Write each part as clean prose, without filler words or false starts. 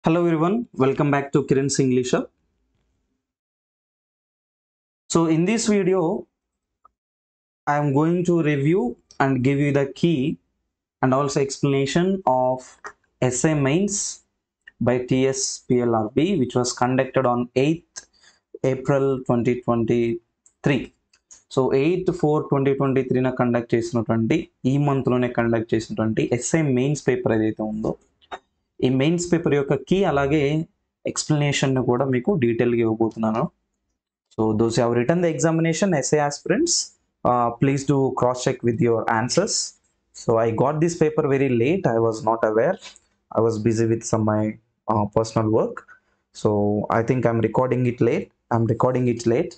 Hello everyone, welcome back to Kiran's English Hub. So in this video, I am going to review and give you the key and also explanation of essay mains by TSPLRB, which was conducted on 8th April 2023. So 8/4/2023 conduct చేసినటువంటి ఈ మంత్లోనే conduct చేసినటువంటి SA mains paper ఏదైతే ఉందో ఈ mains paper యొక్క key అలాగే explanation కూడా మీకు డీటెయిల్గా ఇవ్వబోతున్నాను. So those who have written the examination essay aspirants, please do cross check with your answers. So I got this paper very late. I was not aware. I was busy with some my personal work. So I think I'm recording it late.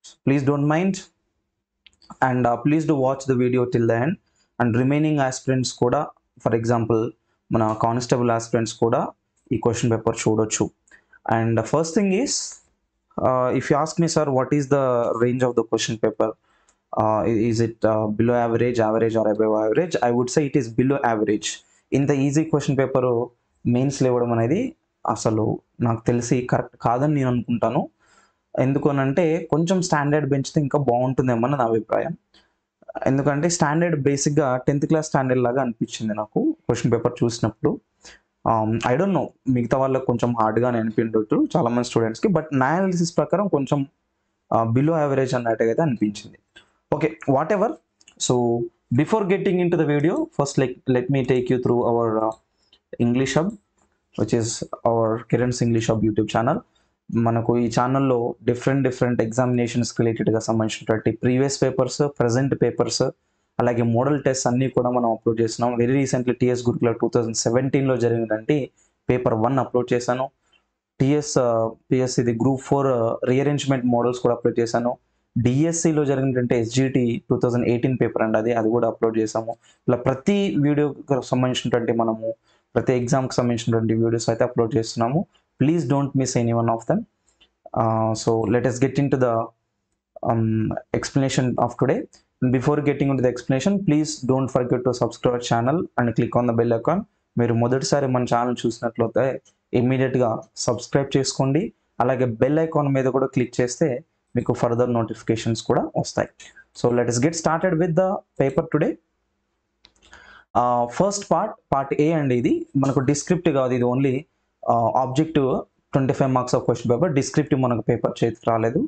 So please don't mind. And please do watch the video till the end. And remaining aspirants kuda, for example, mana constable aspirants kuda ee question paper చూడొచ్చు. And the first thing is, if you ask me, sir, what is the range of the question paper? Is it below average, average or above average? I would say it is below average. In the easy question paper mains లేవడం అనేది అసలు నాకు తెలిసి correct కాదని నేను అనుకుంటాను. ఎందుకనంటే కొంచెం స్టాండర్డ్ పెంచితే ఇంకా బాగుంటుందేమో నా అభిప్రాయం. ఎందుకంటే స్టాండర్డ్ బేసిక్గా 10th క్లాస్ స్టాండర్డ్ లాగా అనిపించింది నాకు క్వశ్చన్ పేపర్ చూసినప్పుడు. ఐ డోంట్ నో, మిగతా వాళ్ళకి కొంచెం హార్డ్గానే అనిపించవచ్చు చాలామంది స్టూడెంట్స్కి, బట్ నా అనాలిసిస్ ప్రకారం కొంచెం బిలో యావరేజ్ అన్నట్టుగా అయితే అనిపించింది. Okay, what ever. So before getting in to the video, first let me take you through our English hub, which is our Kiran's English hub YouTube channel. మనకు ఈ ఛానల్లో డిఫరెంట్ ఎగ్జామినేషన్స్కి రిలేటెడ్గా సంబంధించినటువంటి ప్రీవియస్ పేపర్స్, ప్రజెంట్ పేపర్స్, అలాగే model test అన్నీ కూడా మనం upload చేస్తున్నాం. వెరీ రీసెంట్లీ టీఎస్ గురుకుల 2017లో జరిగినటువంటి పేపర్ 1 అప్లోడ్ చేశాను. పిఎస్సిది గ్రూప్ 4 రీఅరేంజ్మెంట్ మోడల్స్ కూడా అప్లోడ్ చేశాను. డిఎస్సిలో జరిగినటువంటి ఎస్జిటి 2018 పేపర్ అండి, అది కూడా అప్లోడ్ చేసాము. ఇలా ప్రతి వీడియోకి సంబంధించినటువంటి మనము ప్రతి ఎగ్జామ్కి సంబంధించినటువంటి వీడియోస్ అయితే అప్లోడ్ చేస్తున్నాము. Please don't miss any one of them. So let us get into the explanation of today. And before getting into the explanation, please don't forget to subscribe channel and click on the bell icon. మీరు మొదటిసారి మన channel చూసినట్లయితే ఇమ్మీడియట్గా subscribe చేసుకోండి. అలాగే bell icon మీద కూడా click చేస్తే మీకు ఫర్దర్ నోటిఫికేషన్స్ కూడా వస్తాయి. So let us get started with the paper today. First part A అండి. ఇది మనకు డిస్క్రిప్టివ్ కాదు, ఇది only objective. 25 marks of question paper. Descriptive మనకు పేపర్ చేతికి రాలేదు.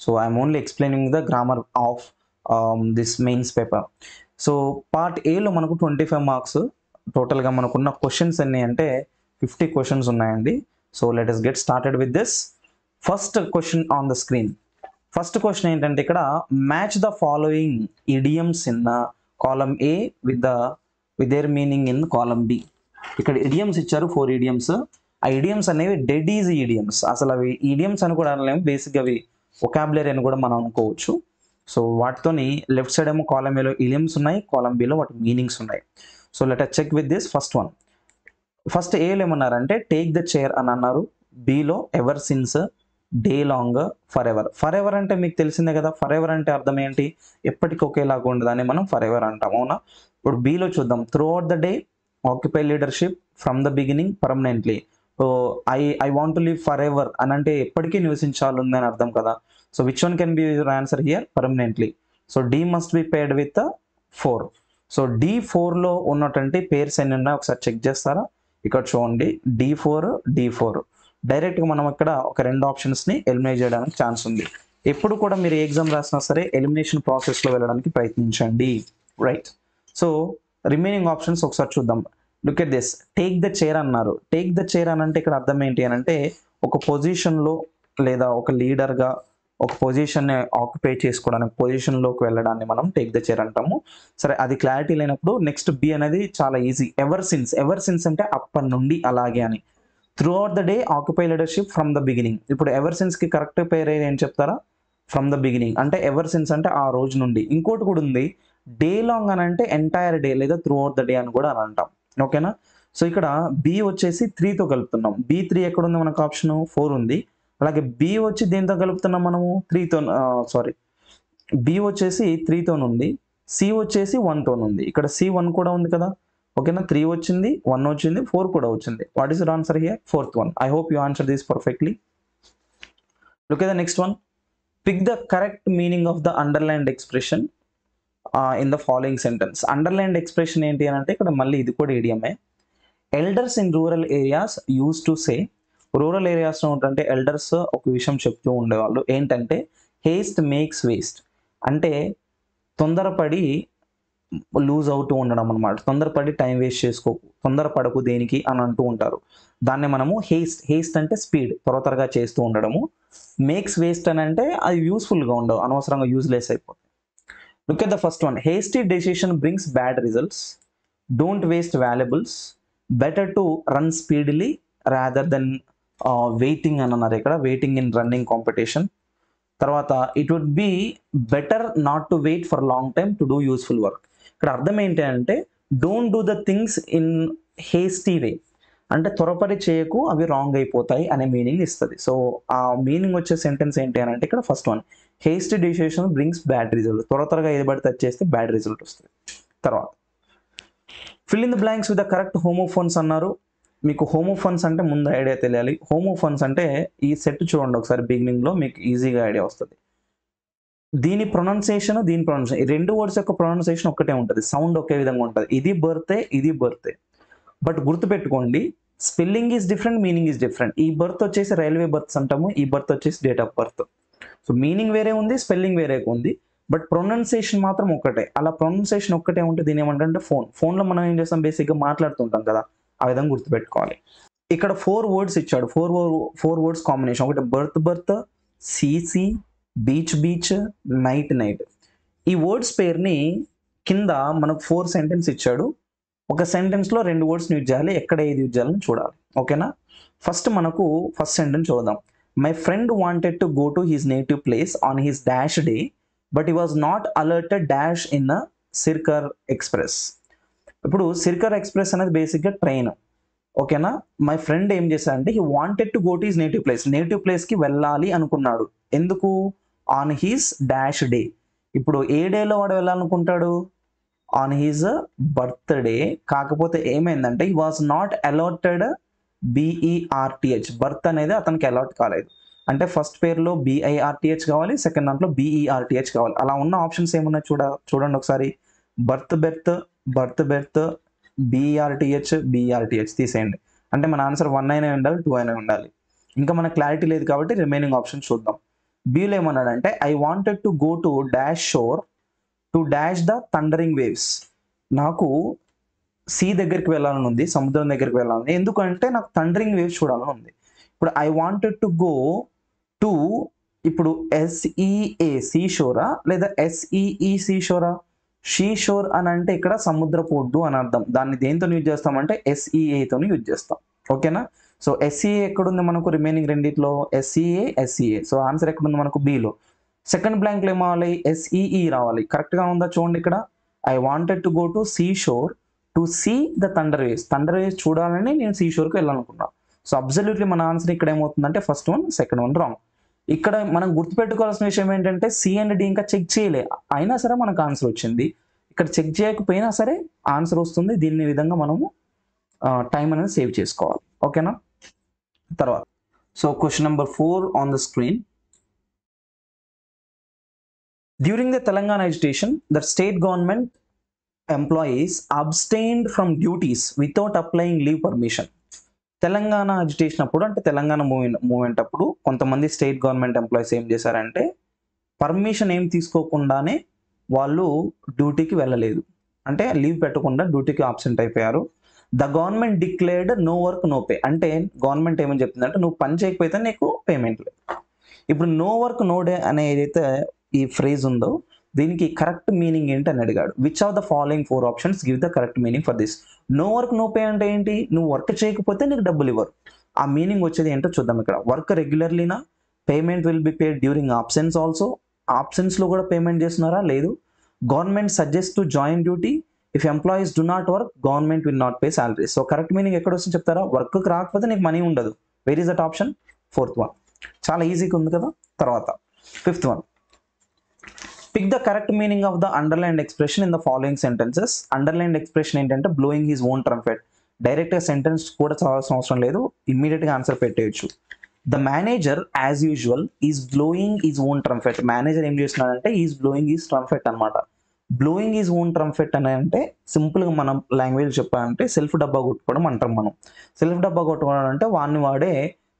So I'm only explaining the grammar of this mains paper. So part ఏలో మనకు 25 మార్క్స్. టోటల్గా మనకున్న క్వశ్చన్స్ ఎన్ని అంటే 50 క్వశ్చన్స్ ఉన్నాయండి. So let us get started with this. First question on the screen. First question ఏంటంటే ఇక్కడ match the following idioms in column A with their meaning in column B. ఇక్కడ ఇడియమ్స్ ఇచ్చారు, 4 idioms. ఆ idioms అనేవి dead easy idioms. అసలు అవి idioms అని కూడా అనలేము, బేసిక్గా అవి వొకాబులరీ అని కూడా మనం అనుకోవచ్చు. సో వాటితోని లెఫ్ట్ సైడ్ ఏమో కాలమ్ ఏలో ఇడియమ్స్ ఉన్నాయి, కాలమ్ బిలో వాటి మీనింగ్స్ ఉన్నాయి. So let us check with this first one. First ఏలో ఏమన్నారంటే టేక్ ద చైర్ అని అన్నారు. బిలో ever since, day long, forever. Forever అంటే మీకు తెలిసిందే కదా, ఫర్ ఎవర్ అంటే అర్థం ఏంటి, ఎప్పటికీ ఒకేలాగా ఉండదని మనం ఫర్ ఎవర్ అంటాం, అవునా. ఇప్పుడు బిలో చూద్దాం. Throughout the day, occupy leadership, from the beginning, permanently. I want to live forever అని అంటే ఎప్పటికీ నివసించాలి అని అర్థం కదా. So which one can be your answer here, permanently. So D must be paired with 4. సో D4లో ఉన్నటువంటి పేర్స్ ఎన్ని ఉన్నాయో ఒకసారి చెక్ చేస్తారా. ఇక్కడ చూడండి, D4. డైరెక్ట్గా మనం ఇక్కడ ఒక 2 ఆప్షన్స్ని ఎలిమినేట్ చేయడానికి ఛాన్స్ ఉంది. ఎప్పుడు కూడా మీరు ఏ ఎగ్జామ్ రాసినా సరే ఎలిమినేషన్ ప్రాసెస్లో వెళ్ళడానికి ప్రయత్నించండి, రైట్. సో రిమైనింగ్ ఆప్షన్స్ ఒకసారి చూద్దాం. Look at this. Take the chair అన్నారు. టేక్ ద చైర్ అని అంటే ఇక్కడ అర్థం ఏంటి అని అంటే ఒక పొజిషన్లో లేదా ఒక లీడర్గా ఒక పొజిషన్ని ఆక్యుపై చేసుకోవడానికి, పొజిషన్లోకి వెళ్ళడాన్ని మనం టేక్ ద చైర్ అంటాము. సరే, అది క్లారిటీ లేనప్పుడు నెక్స్ట్ బి అనేది చాలా ఈజీ. ఎవర్ సిన్స్ అంటే అప్పటి నుండి అలాగే అని. Through out the day, occupy leadership, from the beginning. ఇప్పుడు ఎవర్ సిన్స్కి కరెక్ట్ పేరు ఏం చెప్తారా, ఫ్రమ్ ద బిగినింగ్ అంటే ఎవర్ సిన్స్ అంటే ఆ రోజు నుండి. ఇంకోటి కూడా ఉంది, డే లాంగ్ అని అంటే ఎంటైర్ డే లేదా త్రూ అవుట్ ద డే అని కూడా అని అంటాం, ఓకేనా. సో ఇక్కడ బి వచ్చేసి 3తో కలుపుతున్నాం. B3 ఎక్కడ ఉంది మనకు ఆప్షన్ 4 ఉంది. అలాగే బి వచ్చి దేంతో కలుపుతున్నాం మనము 3తో, బి వచ్చేసి 3తో ఉంది, సి వచ్చేసి 1తో ఉంది. ఇక్కడ C1 కూడా ఉంది కదా. ఓకేనా, 3 వచ్చింది, 1 వచ్చింది, 4 కూడా వచ్చింది. What is your answer here? Fourth one. I hope you answer this perfectly. Look at the next one. Pick the correct meaning of the underlined expression in the following sentence. Underlined expression ఏంటి అని అంటే ఇక్కడ మళ్ళీ ఇది కూడా ఏడిఎంఏ. Elders in rural areas use to say, rural ఏరియాస్లో ఉంటుంటే ఎల్డర్స్ ఒక విషయం చెప్తూ ఉండేవాళ్ళు ఏంటంటే హేస్ట్ మేక్స్ వేస్ట్, అంటే తొందరపడి లూజ్ అవుతూ ఉండడం అనమాట. తొందరపడి టైం వేస్ట్ చేసుకోకు, తొందరపడకు దేనికి అని అంటూ ఉంటారు. దాన్ని మనము హేస్ట్ అంటే స్పీడ్, త్వరగా చేస్తూ ఉండడము. మేక్స్ వేస్ట్ అని అంటే అది యూస్ఫుల్గా ఉండవు, అనవసరంగా యూజ్లెస్ అయిపోతుంది. Look at the first one. Hasty decision brings bad results, don't waste valuables, better to run speedily rather than waiting అని అన్నారు ఇక్కడ, వెయిటింగ్ ఇన్ రన్నింగ్ కాంపిటీషన్. తర్వాత it would be better not to wait for long time to do useful work. ఇక్కడ అర్థం ఏంటి అంటే don't do the things in hasty way, అంటే త్వరపడి చేయకు అవి రాంగ్ అయిపోతాయి అనే మీనింగ్ ఇస్తుంది. సో ఆ మీనింగ్ వచ్చే సెంటెన్స్ ఏంటి అని అంటే ఇక్కడ first one, hasty decision brings bad result, త్వరగా ఏది పడితే చేస్తే బ్యాడ్ రిజల్ట్ వస్తుంది. తర్వాత fill in the blanks with the correct homophones అన్నారు. మీకు హోమోఫోన్స్ అంటే ముందు ఐడియా తెలియాలి. హోమోఫోన్స్ అంటే ఈ సెట్ చూడండి ఒకసారి బిగినింగ్లో, మీకు ఈజీగా ఐడియా వస్తుంది. దీని ప్రొనౌన్సియేషన్, దీని ప్రొనౌన్సియేషన్, ఈ రెండు వర్డ్స్ యొక్క ప్రొనౌన్సియేషన్ ఒక్కటే ఉంటుంది, సౌండ్ ఒకే విధంగా ఉంటుంది. ఇది బర్తే, ఇది బర్తే. బట్ గుర్తుపెట్టుకోండి, spelling is different, meaning is different. ఈ బర్త్ వచ్చేసి రైల్వే బర్త్స్ అంటాము, ఈ బర్త్ వచ్చేసి date of birth. So meaning వేరే ఉంది, స్పెల్లింగ్ వేరే ఉంది, బట్ ప్రొనౌన్సియేషన్ మాత్రం ఒక్కటే. అలా ప్రొనౌన్సియేషన్ ఒక్కటే ఉంటే దీని ఏమంటే ఫోన్లో మనం ఏం చేస్తాం, బేసిక్గా మాట్లాడుతుంటాం కదా, ఆ విధంగా గుర్తుపెట్టుకోవాలి. ఇక్కడ 4 వర్డ్స్ ఇచ్చాడు, 4 వర్డ్స్ కాంబినేషన్. ఒకటి బర్త్, సీ, బీచ్, నైట్. ఈ వర్డ్స్ పేరుని కింద మనకు 4 సెంటెన్స్ ఇచ్చాడు. ఒక సెంటెన్స్లో 2 వర్డ్స్ని యూజ్ చేయాలి, ఎక్కడ ఏది యూజ్ చేయాలని చూడాలి. ఓకేనా, ఫస్ట్ సెంటెన్స్ చూద్దాం. My friend wanted to go to his native place on his dash day but he was not alerted dash in Circar express. ఇప్పుడు సిర్కర్ ఎక్స్ప్రెస్ అనేది బేసిక్గా ట్రైన్. ఓకేనా, మై ఫ్రెండ్ ఏం చేశాడంటే he wanted to go to his native place, native ప్లేస్కి వెళ్ళాలి అనుకున్నాడు. ఎందుకు? On his dash day. ఇప్పుడు ఏ డేలో వాడు వెళ్ళాలనుకుంటాడు? On his birthday. కాకపోతే ఏమైందంటే he was not allotted, B E R T H, berth అనేది అతనికి అలాట్ కాలేదు. అంటే ఫస్ట్ పేరులో బిఐఆర్టీహెచ్ కావాలి, సెకండ్ దాంట్లో బిఈఆర్టీహెచ్ కావాలి. అలా ఉన్న ఆప్షన్స్ ఏమున్నాయి చూడండి ఒకసారి. బర్త్, బిఈఆర్టీహెచ్ తీసేయండి. అంటే మన ఆన్సర్ 1 అయినా ఉండాలి, 2 అయినా ఉండాలి. ఇంకా మనకు క్లారిటీ లేదు కాబట్టి రిమైనింగ్ ఆప్షన్ చూద్దాం. బీలో ఏమన్నాడంటే I wanted to go to dash shore to dash the thundering waves. నాకు సీ దగ్గరికి వెళ్ళాలని ఉంది, సముద్రం దగ్గరికి వెళ్ళాలని. ఎందుకంటే నాకు థండరింగ్ వేవ్స్ చూడాలని ఉంది. ఇప్పుడు I wanted to go to, ఇప్పుడు ఎస్ఈఏ సీ షోరా లేదా ఎస్ఈఈ సీ షోరా? షీ షోర్ అని అంటే ఇక్కడ సముద్రపు ఒడ్డు అని అర్థం. దాన్ని దేంతో యూజ్ చేస్తామంటే ఎస్ఈఏతో యూజ్ చేస్తాం. ఓకేనా, సో ఎస్ఈఏ ఎక్కడుంది మనకు రిమైనింగ్ రెండిట్లో? ఎస్ఈఏ. సో ఆన్సర్ ఎక్కడుంది మనకు? బీలో. సెకండ్ బ్లాంక్లో ఏమవ్వాలి? ఎస్ఈఈ రావాలి. కరెక్ట్గా ఉందా చూడండి ఇక్కడ. I wanted to go to sea shore to see the thunder waves చూడాలని నేను సీ షోర్కి వెళ్ళాలనుకున్నాను. సో అబ్సల్యూట్లీ మన ఆన్సర్ ఇక్కడ ఏమవుతుందంటే first one, second one wrong. ఇక్కడ మనం గుర్తుపెట్టుకోవాల్సిన విషయం ఏంటంటే సి అండ్ డి ఇంకా చెక్ చేయలే, అయినా సరే మనకు ఆన్సర్ వచ్చింది. ఇక్కడ చెక్ చేయకపోయినా సరే ఆన్సర్ వస్తుంది. దీని విధంగా మనము టైం అనేది సేవ్ చేసుకోవాలి. ఓకేనా, తర్వాత so question number 4 on the screen. During the Telangana agitation, the state government employees abstained from duties without applying leave permission. Telangana agitation అప్పుడు, అంటే తెలంగాణ మూవ్మెంట్ అప్పుడు కొంతమంది స్టేట్ గవర్నమెంట్ ఎంప్లాయీస్ ఏం చేశారంటే పర్మిషన్ ఏం తీసుకోకుండానే వాళ్ళు డ్యూటీకి వెళ్ళలేదు, అంటే లీవ్ పెట్టకుండా డ్యూటీకి ఆబ్సెంట్ అయిపోయారు. The government declared no work no pay, అంటే గవర్నమెంట్ ఏమని చెప్తుందంటే నువ్వు పని చేయకపోతే నీకు పేమెంట్ లేదు. ఇప్పుడు నో వర్క్ నో డే అనే ఏదైతే ఈ ఫ్రేజ్ ఉందో దీనికి కరెక్ట్ మీనింగ్ ఏంటి అని అడిగాడు. Which of the following 4 options give the correct meaning for this? No work no pay అంటే ఏంటి? నువ్వు వర్క్ చేయకపోతే నీకు డబ్బులు ఇవ్వరు. ఆ మీనింగ్ వచ్చేది ఏంటో చూద్దాం ఇక్కడ. వర్క్ రెగ్యులర్లీనా, payment will be paid during absence also, ఆబ్సెన్స్లో కూడా పేమెంట్ చేస్తున్నారా? లేదు. Government suggest to join duty, if employees do not work government will not pay salaries. So correct meaning ఎక్కడ వస్తుంది చెప్తారా? వర్క్కి రాకపోతే నీకు మనీ ఉండదు. Where is that option? 4th one. చాలా ఈజీగా ఉంది కదా. తర్వాత 5th one. Pick the correct meaning of the underlined expression in the following sentences. Underlined expression ఏంటంటే బ్లోయింగ్ హిజ్ ఓన్ ట్రంపెట్. డైరెక్ట్గా సెంటెన్స్ కూడా చదవాల్సిన అవసరం లేదు, ఇమ్మీడియట్గా ఆన్సర్ పెట్టేయచ్చు. The manager as usual is blowing his own trumpet. Manager ఏం చేస్తున్నాడంటే ఈజ్ బ్లోయింగ్ ఈజ్ ట్రంపెట్ అనమాట. బ్లోయింగ్ ఈజ్ ఓన్ ట్రంపెట్ అని అంటే సింపుల్గా మనం లాంగ్వేజ్ చెప్పాలంటే సెల్ఫ్ డబ్బా కొట్టుకోవడం అంటాం మనం. సెల్ఫ్ డబ్బా కొట్టుకోవడం అంటే వాడిని వాడే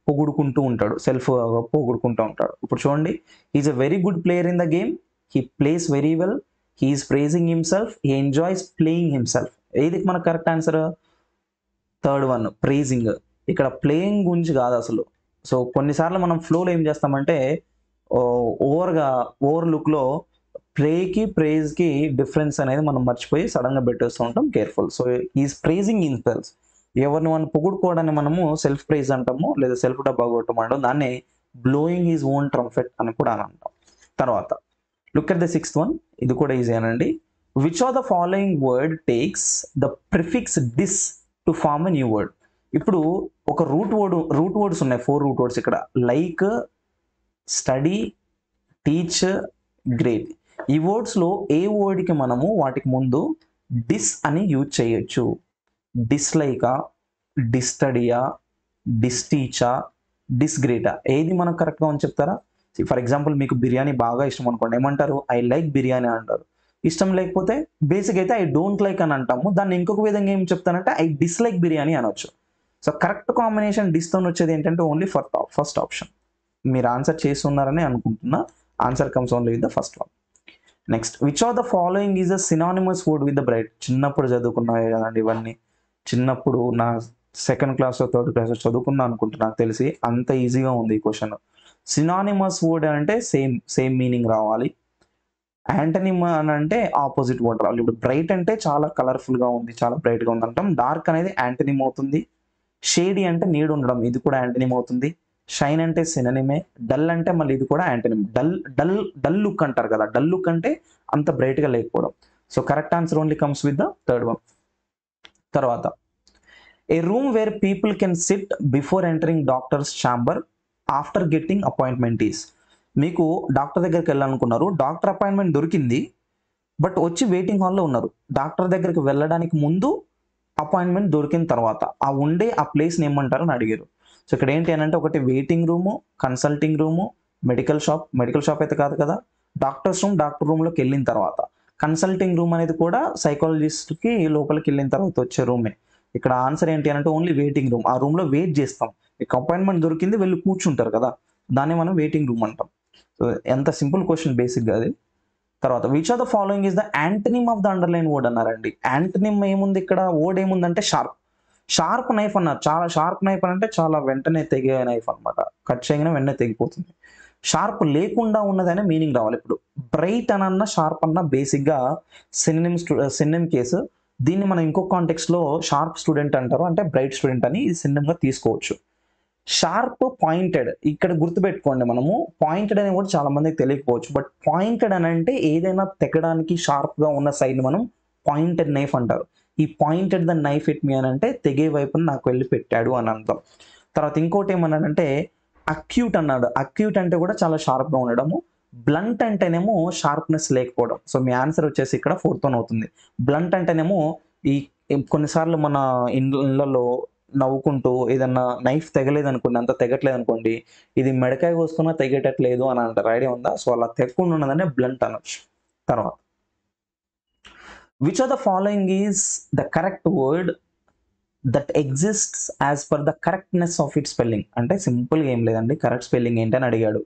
పొగుడుకుంటూ ఉంటాడు, సెల్ఫ్ పొగుడుకుంటూ ఉంటాడు. ఇప్పుడు చూడండి, is a very good player in the game, he plays very well, he is praising himself, he enjoys playing himself. ఏది మనకు correct answer? Third one, praising. ఇక్కడ ప్లేయింగ్ గురించి కాదు అసలు. సో కొన్నిసార్లు మనం ఫ్లోలో ఏం చేస్తామంటే ఓవర్ లుక్లో ప్లేకి ప్రేజ్కి డిఫరెన్స్ అనేది మనం మర్చిపోయి సడన్గా పెట్టేస్తూ ఉంటాం, careful. So is praising himself. ఎవరిని మనం పొగుడుకోవడాన్ని మనము సెల్ఫ్ ప్రైజ్ అంటాము, లేదా సెల్ఫ్ డబ్బా కొట్టడం అంటాం, దాన్ని బ్లోయింగ్ ఈజ్ ఓన్ ట్రంపెట్ అని కూడా అని అంటాం. తర్వాత look at the sixth one, ఇది కూడా ఈజీ అనండి. Which of the following word takes the prefix dis to form a new word. ఇప్పుడు ఒక రూట్ వర్డ్స్ ఉన్నాయి, 4 రూట్ వర్డ్స్ ఇక్కడ. Like, study, teach, great. ఈ వర్డ్స్లో ఏ వర్డ్కి మనము వాటికి ముందు డిస్ అని యూజ్ చేయొచ్చు? డిస్లైకా, డిస్టడియా, డిస్టీచా, డిస్గ్రేటా? ఏది మనకు కరెక్ట్గా అని చెప్తారా? ఫర్ ఎగ్జాంపుల్ మీకు బిర్యానీ బాగా ఇష్టం అనుకోండి, ఏమంటారు? ఐ లైక్ బిర్యానీ అంటారు. ఇష్టం లేకపోతే బేసిక్ అయితే ఐ డోంట్ లైక్ అని అంటాము. దాన్ని ఇంకొక విధంగా ఏం చెప్తానంటే ఐ డిస్లైక్ బిర్యానీ అనొచ్చు. సో కరెక్ట్ కాంబినేషన్ డిస్తో వచ్చేది ఏంటంటే ఓన్లీ ఫస్ట్ ఆప్షన్. మీరు ఆన్సర్ చేస్తున్నారని అనుకుంటున్నా. Answer comes only with the first one. Next, which of the following is a synonymous word with the bright. చిన్నప్పుడు చదువుకున్నాయి కదండి ఇవన్నీ. చిన్నప్పుడు నా 2nd క్లాస్ 3rd క్లాస్ చదువుకున్నా అనుకుంటున్నా, నాకు తెలిసి అంత ఈజీగా ఉంది ఈ క్వశ్చన్. సినానిమస్ వర్డ్ అంటే సేమ్ మీనింగ్ రావాలి. యాంటనిమ్ అని అంటే ఆపోజిట్ వర్డ్ రావాలి. ఇప్పుడు బ్రైట్ అంటే చాలా కలర్ఫుల్గా ఉంది, చాలా బ్రైట్గా ఉంది అంటాం. డార్క్ అనేది యాంటనిమ్ అవుతుంది. షేడీ అంటే నీడు ఉండడం, ఇది కూడా యాంటనిమ్ అవుతుంది. షైన్ అంటే సిననిమే. డల్ అంటే మళ్ళీ ఇది కూడా యాంటనిమ్. డల్ లుక్ అంటారు కదా, డల్ లుక్ అంటే అంత బ్రైట్గా లేకపోవడం. So correct answer only comes with the third one. తర్వాత, a room where people can sit before entering doctor's chamber after getting appointment is. మీకు డాక్టర్ దగ్గరికి వెళ్ళాలనుకున్నారు, డాక్టర్ అపాయింట్మెంట్ దొరికింది, బట్ వచ్చి వెయిటింగ్ హాల్లో ఉన్నారు. డాక్టర్ దగ్గరికి వెళ్ళడానికి ముందు, అపాయింట్మెంట్ దొరికిన తర్వాత ఆ ప్లేస్ని ఏమంటారని అడిగారు. సో ఇక్కడ ఏంటి అని అంటే ఒకటి waiting room, consulting room, medical shop అయితే కాదు కదా, డాక్టర్ రూమ్లోకి వెళ్ళిన తర్వాత. కన్సల్టింగ్ రూమ్ అనేది కూడా సైకాలజిస్ట్కి లోపలికి వెళ్ళిన తర్వాత వచ్చే రూమే. ఇక్కడ ఆన్సర్ ఏంటి అని అంటే ఓన్లీ వెయిటింగ్ రూమ్. ఆ రూమ్లో వెయిట్ చేస్తాం. మీకు అపాయింట్మెంట్ దొరికింది, వెళ్ళి కూర్చుంటారు కదా, దాన్ని మనం వెయిటింగ్ రూమ్ అంటాం. సో ఎంత సింపుల్ క్వశ్చన్ బేసిక్గా అది. తర్వాత, which of the following is the antonym of the underline word అన్నారండి. యాంటనిమ్ ఏముంది ఇక్కడ? వర్డ్ ఏముందంటే షార్ప్ నైఫ్ అన్నారు. చాలా షార్ప్ నైఫ్ అని అంటే చాలా వెంటనే తెగే నైఫ్ అనమాట. కట్ చేయగానే వెంటనే తెగిపోతుంది. షార్ప్ లేకుండా ఉన్నదనే మీనింగ్ రావాలి. ఇప్పుడు బ్రైట్ అన్న షార్ప్ అన్న బేసిక్గా సినిమ్ కేసు. దీన్ని మనం ఇంకో కాంటెక్స్లో షార్ప్ స్టూడెంట్ అంటారు, అంటే బ్రైట్ స్టూడెంట్ అని సినిమ్గా తీసుకోవచ్చు. షార్ప్, పాయింటెడ్, ఇక్కడ గుర్తుపెట్టుకోండి. మనము పాయింటెడ్ అని కూడా చాలా మందికి తెలియకపోవచ్చు, బట్ పాయింటెడ్ అని అంటే ఏదైనా తెగడానికి షార్ప్గా ఉన్న సైడ్ మనం పాయింటెడ్ నైఫ్ అంటారు. ఈ పాయింటెడ్ ద నైఫ్ ఇట్ మీ అని అంటే తెగే వైపుని నాకు వెళ్ళి పెట్టాడు అని అర్థం. తర్వాత ఇంకోటి ఏమన్నాడంటే అక్యూట్ అన్నాడు. అక్యూట్ అంటే కూడా చాలా షార్ప్గా ఉండడము. బ్లంట్ అంటేనేమో షార్ప్నెస్ లేకపోవడం. సో మీ ఆన్సర్ వచ్చేసి ఇక్కడ 4th వన్ అవుతుంది. బ్లంట్ అంటేనేమో కొన్నిసార్లు మన ఇళ్ళల్లో నవ్వుకుంటూ ఏదన్నా నైఫ్ తెగలేదు అనుకోండి, అంత తెగట్లేదు అనుకోండి, ఇది మెడకాయ కోసుకున్నా తెగేటట్లేదు అని అంటారు, ఐడియా ఉందా? సో అలా తెగకుండా ఉన్నదనే బ్లంట్ అనొచ్చు. తర్వాత, which of the following is the correct word that exists as per the correctness of it spelling. అంటే సింపుల్గా ఏం లేదండి, కరెక్ట్ స్పెల్లింగ్ ఏంటి అని అడిగాడు.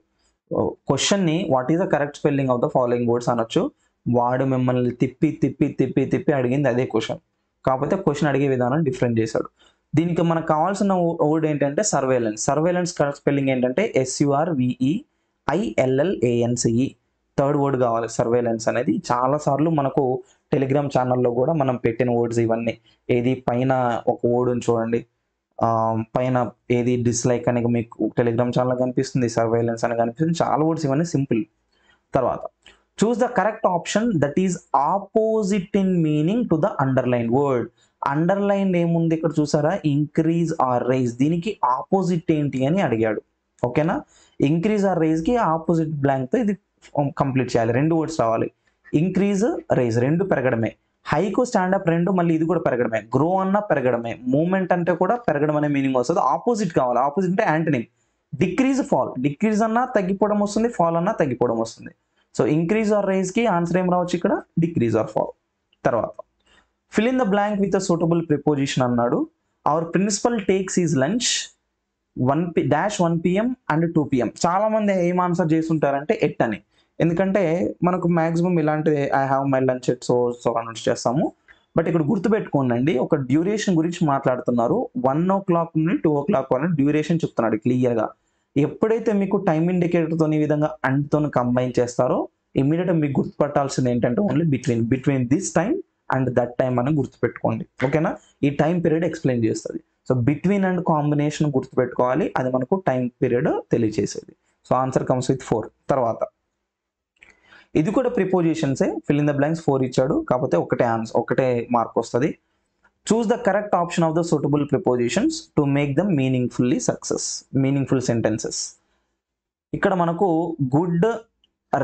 క్వశ్చన్ని what is the correct spelling of the following words అనొచ్చు. వాడు మిమ్మల్ని తిప్పి అడిగింది అదే క్వశ్చన్, కాకపోతే క్వశ్చన్ అడిగే విధానం డిఫరెంట్ చేశాడు. దీనికి మనకు కావాల్సిన వర్డ్ ఏంటంటే సర్వేలెన్స్ కరెక్ట్ స్పెల్లింగ్ ఏంటంటే SURVEILLANCE. థర్డ్ వర్డ్ కావాలి సర్వేలెన్స్ అనేది. చాలాసార్లు మనకు టెలిగ్రామ్ ఛానల్లో కూడా మనం పెట్టిన వర్డ్స్ ఇవన్నీ. ఏది పైన ఒక వర్డ్ చూడండి, పైన ఏది డిస్లైక్ అని మీకు టెలిగ్రామ్ ఛానల్ కనిపిస్తుంది, సర్వేలెన్స్ అని కనిపిస్తుంది, చాలా వర్డ్స్ ఇవన్నీ సింపుల్. తర్వాత, choose the correct option that is opposite in meaning to the underline word. Underline ఏముంది ఇక్కడ చూసారా? Increase or rise. దీనికి ఆపోజిట్ ఏంటి అని అడిగాడు. ఓకేనా? ఇంక్రీజ్ ఆర్ రైజ్ కి ఆపోజిట్ బ్లాంక్ తో ఇది కంప్లీట్ చేయాలి. 2 వర్డ్స్ రావాలి. ఇంక్రీజ్, రైజ్ 2 పెరగడమే. హైకు స్టాండప్ 2, మళ్ళీ ఇది కూడా పెరగడమే. గ్రో అన్న పెరగడమే. మూవ్మెంట్ అంటే కూడా పెరగడం అనే మీనింగ్ వస్తుంది. ఆపోజిట్ కావాలి. ఆపోజిట్ అంటే యాంటనిమ్. Decrease, fall. డిక్రీజ్ అన్నా తగ్గిపోవడం వస్తుంది, ఫాల్ అన్నా తగ్గిపోవడం వస్తుంది. సో ఇంక్రీజ్ ఆర్ రైజ్ కి ఆన్సర్ ఏం రావచ్చు ఇక్కడ? Decrease or fall. తర్వాత fill in the blank with a suitable preposition అన్నాడు. Our principal takes his lunch 1 PM and 2 PM. చాలా మంది ఏం ఆన్సర్ చేస్తుంటారంటే ఎట్ అని. ఎందుకంటే మనకు మాక్సిమం ఇలాంటి I have my lunch at so అని చేస్తాము. బట్ ఇక్కడ గుర్తుపెట్టుకోండి, ఒక డ్యూరేషన్ గురించి మాట్లాడుతున్నారు. 1 o'clock నుండి 2 o'clock వరకు డ్యూరేషన్ చెప్తున్నాడు క్లియర్గా. ఎప్పుడైతే మీకు టైం ఇండికేటర్తో ఈ విధంగా అండ్తో కంబైన్ చేస్తారో ఇమీడియట్గా మీకు గుర్తుపట్టాల్సింది ఏంటంటే only between this time and that time అని గుర్తుపెట్టుకోండి. ఓకేనా? ఈ టైం పీరియడ్ ఎక్స్ప్లెయిన్ చేస్తుంది. సో బిట్వీన్ అండ్ కాంబినేషన్ గుర్తుపెట్టుకోవాలి, అది మనకు టైం పీరియడ్ తెలియజేసేది. So answer comes with 4. తర్వాత ఇది కూడా ప్రిపోజిషన్సే. ఫిల్ ఇన్ ద బ్లాంక్స్ 4 ఇచ్చాడు, కాకపోతే ఒకటే మార్క్ వస్తుంది. చూస్ the correct option of the suitable prepositions to make them meaningful sentences. ఇక్కడ మనకు గుడ్,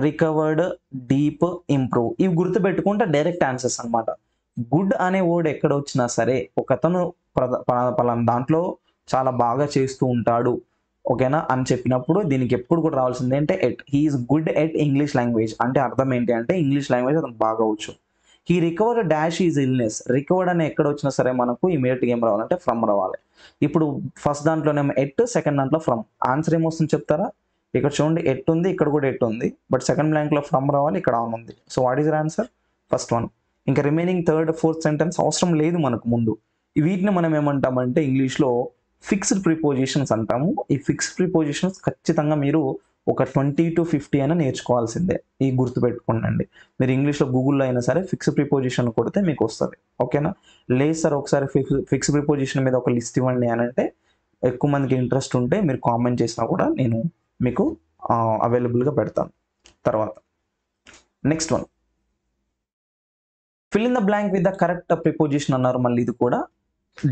రికవర్డ్, డీప్, ఇంప్రూవ్ ఇవి గుర్తుపెట్టుకుంటే డైరెక్ట్ ఆన్సర్స్ అనమాట. గుడ్ అనే వర్డ్ ఎక్కడ వచ్చినా సరే ఒకతను పలానా దాంట్లో చాలా బాగా చేస్తూ ఉంటాడు, ఓకేనా అని చెప్పినప్పుడు దీనికి ఎప్పుడు కూడా రావాల్సింది అంటే at. He is good at English language అంటే అర్థం ఏంటి అంటే ఇంగ్లీష్ లాంగ్వేజ్ అతను బాగా వచ్చు. He recovered dash is illness. Recovered అని ఎక్కడ వచ్చినా సరే మనకు ఇమీడియట్గా ఏం రావాలంటే ఫ్రమ్ రావాలి. ఇప్పుడు ఫస్ట్ దాంట్లోనేమో ఎట్, సెకండ్ దాంట్లో ఫ్రమ్. ఆన్సర్ ఏమొస్తుంది చెప్తారా? ఇక్కడ చూడండి ఎట్ ఉంది, ఇక్కడ కూడా ఎట్ ఉంది, బట్ సెకండ్ బ్లాంక్లో ఫ్రమ్ రావాలి, ఇక్కడ ఆన్ ఉంది. So what is your answer? First one. ఇంకా రిమైనింగ్ థర్డ్, ఫోర్త్ సెంటెన్స్ అవసరం లేదు మనకు ముందు. వీటిని మనం ఏమంటామంటే ఇంగ్లీష్లో ఫిక్స్డ్ ప్రిపోజిషన్స్ అంటాము. ఈ ఫిక్స్డ్ ప్రిపోజిషన్స్ ఖచ్చితంగా మీరు ఒక 20 to 50 అయినా నేర్చుకోవాల్సిందే. ఈ గుర్తుపెట్టుకోండి. మీరు ఇంగ్లీష్లో గూగుల్లో అయినా సరే ఫిక్స్డ్ ప్రిపోజిషన్ కొడితే మీకు వస్తుంది. ఓకేనా? లేదు సార్ ఒకసారి ఫిక్స్డ్ ప్రిపోజిషన్ మీద ఒక లిస్ట్ ఇవ్వండి అని అంటే ఎక్కువ మందికి ఇంట్రెస్ట్ ఉంటే మీరు కామెంట్ చేసినా కూడా నేను మీకు అవైలబుల్గా పెడతాను. తర్వాత next one, fill in the blank with the correct preposition అన్నారు. మళ్ళీ ఇది కూడా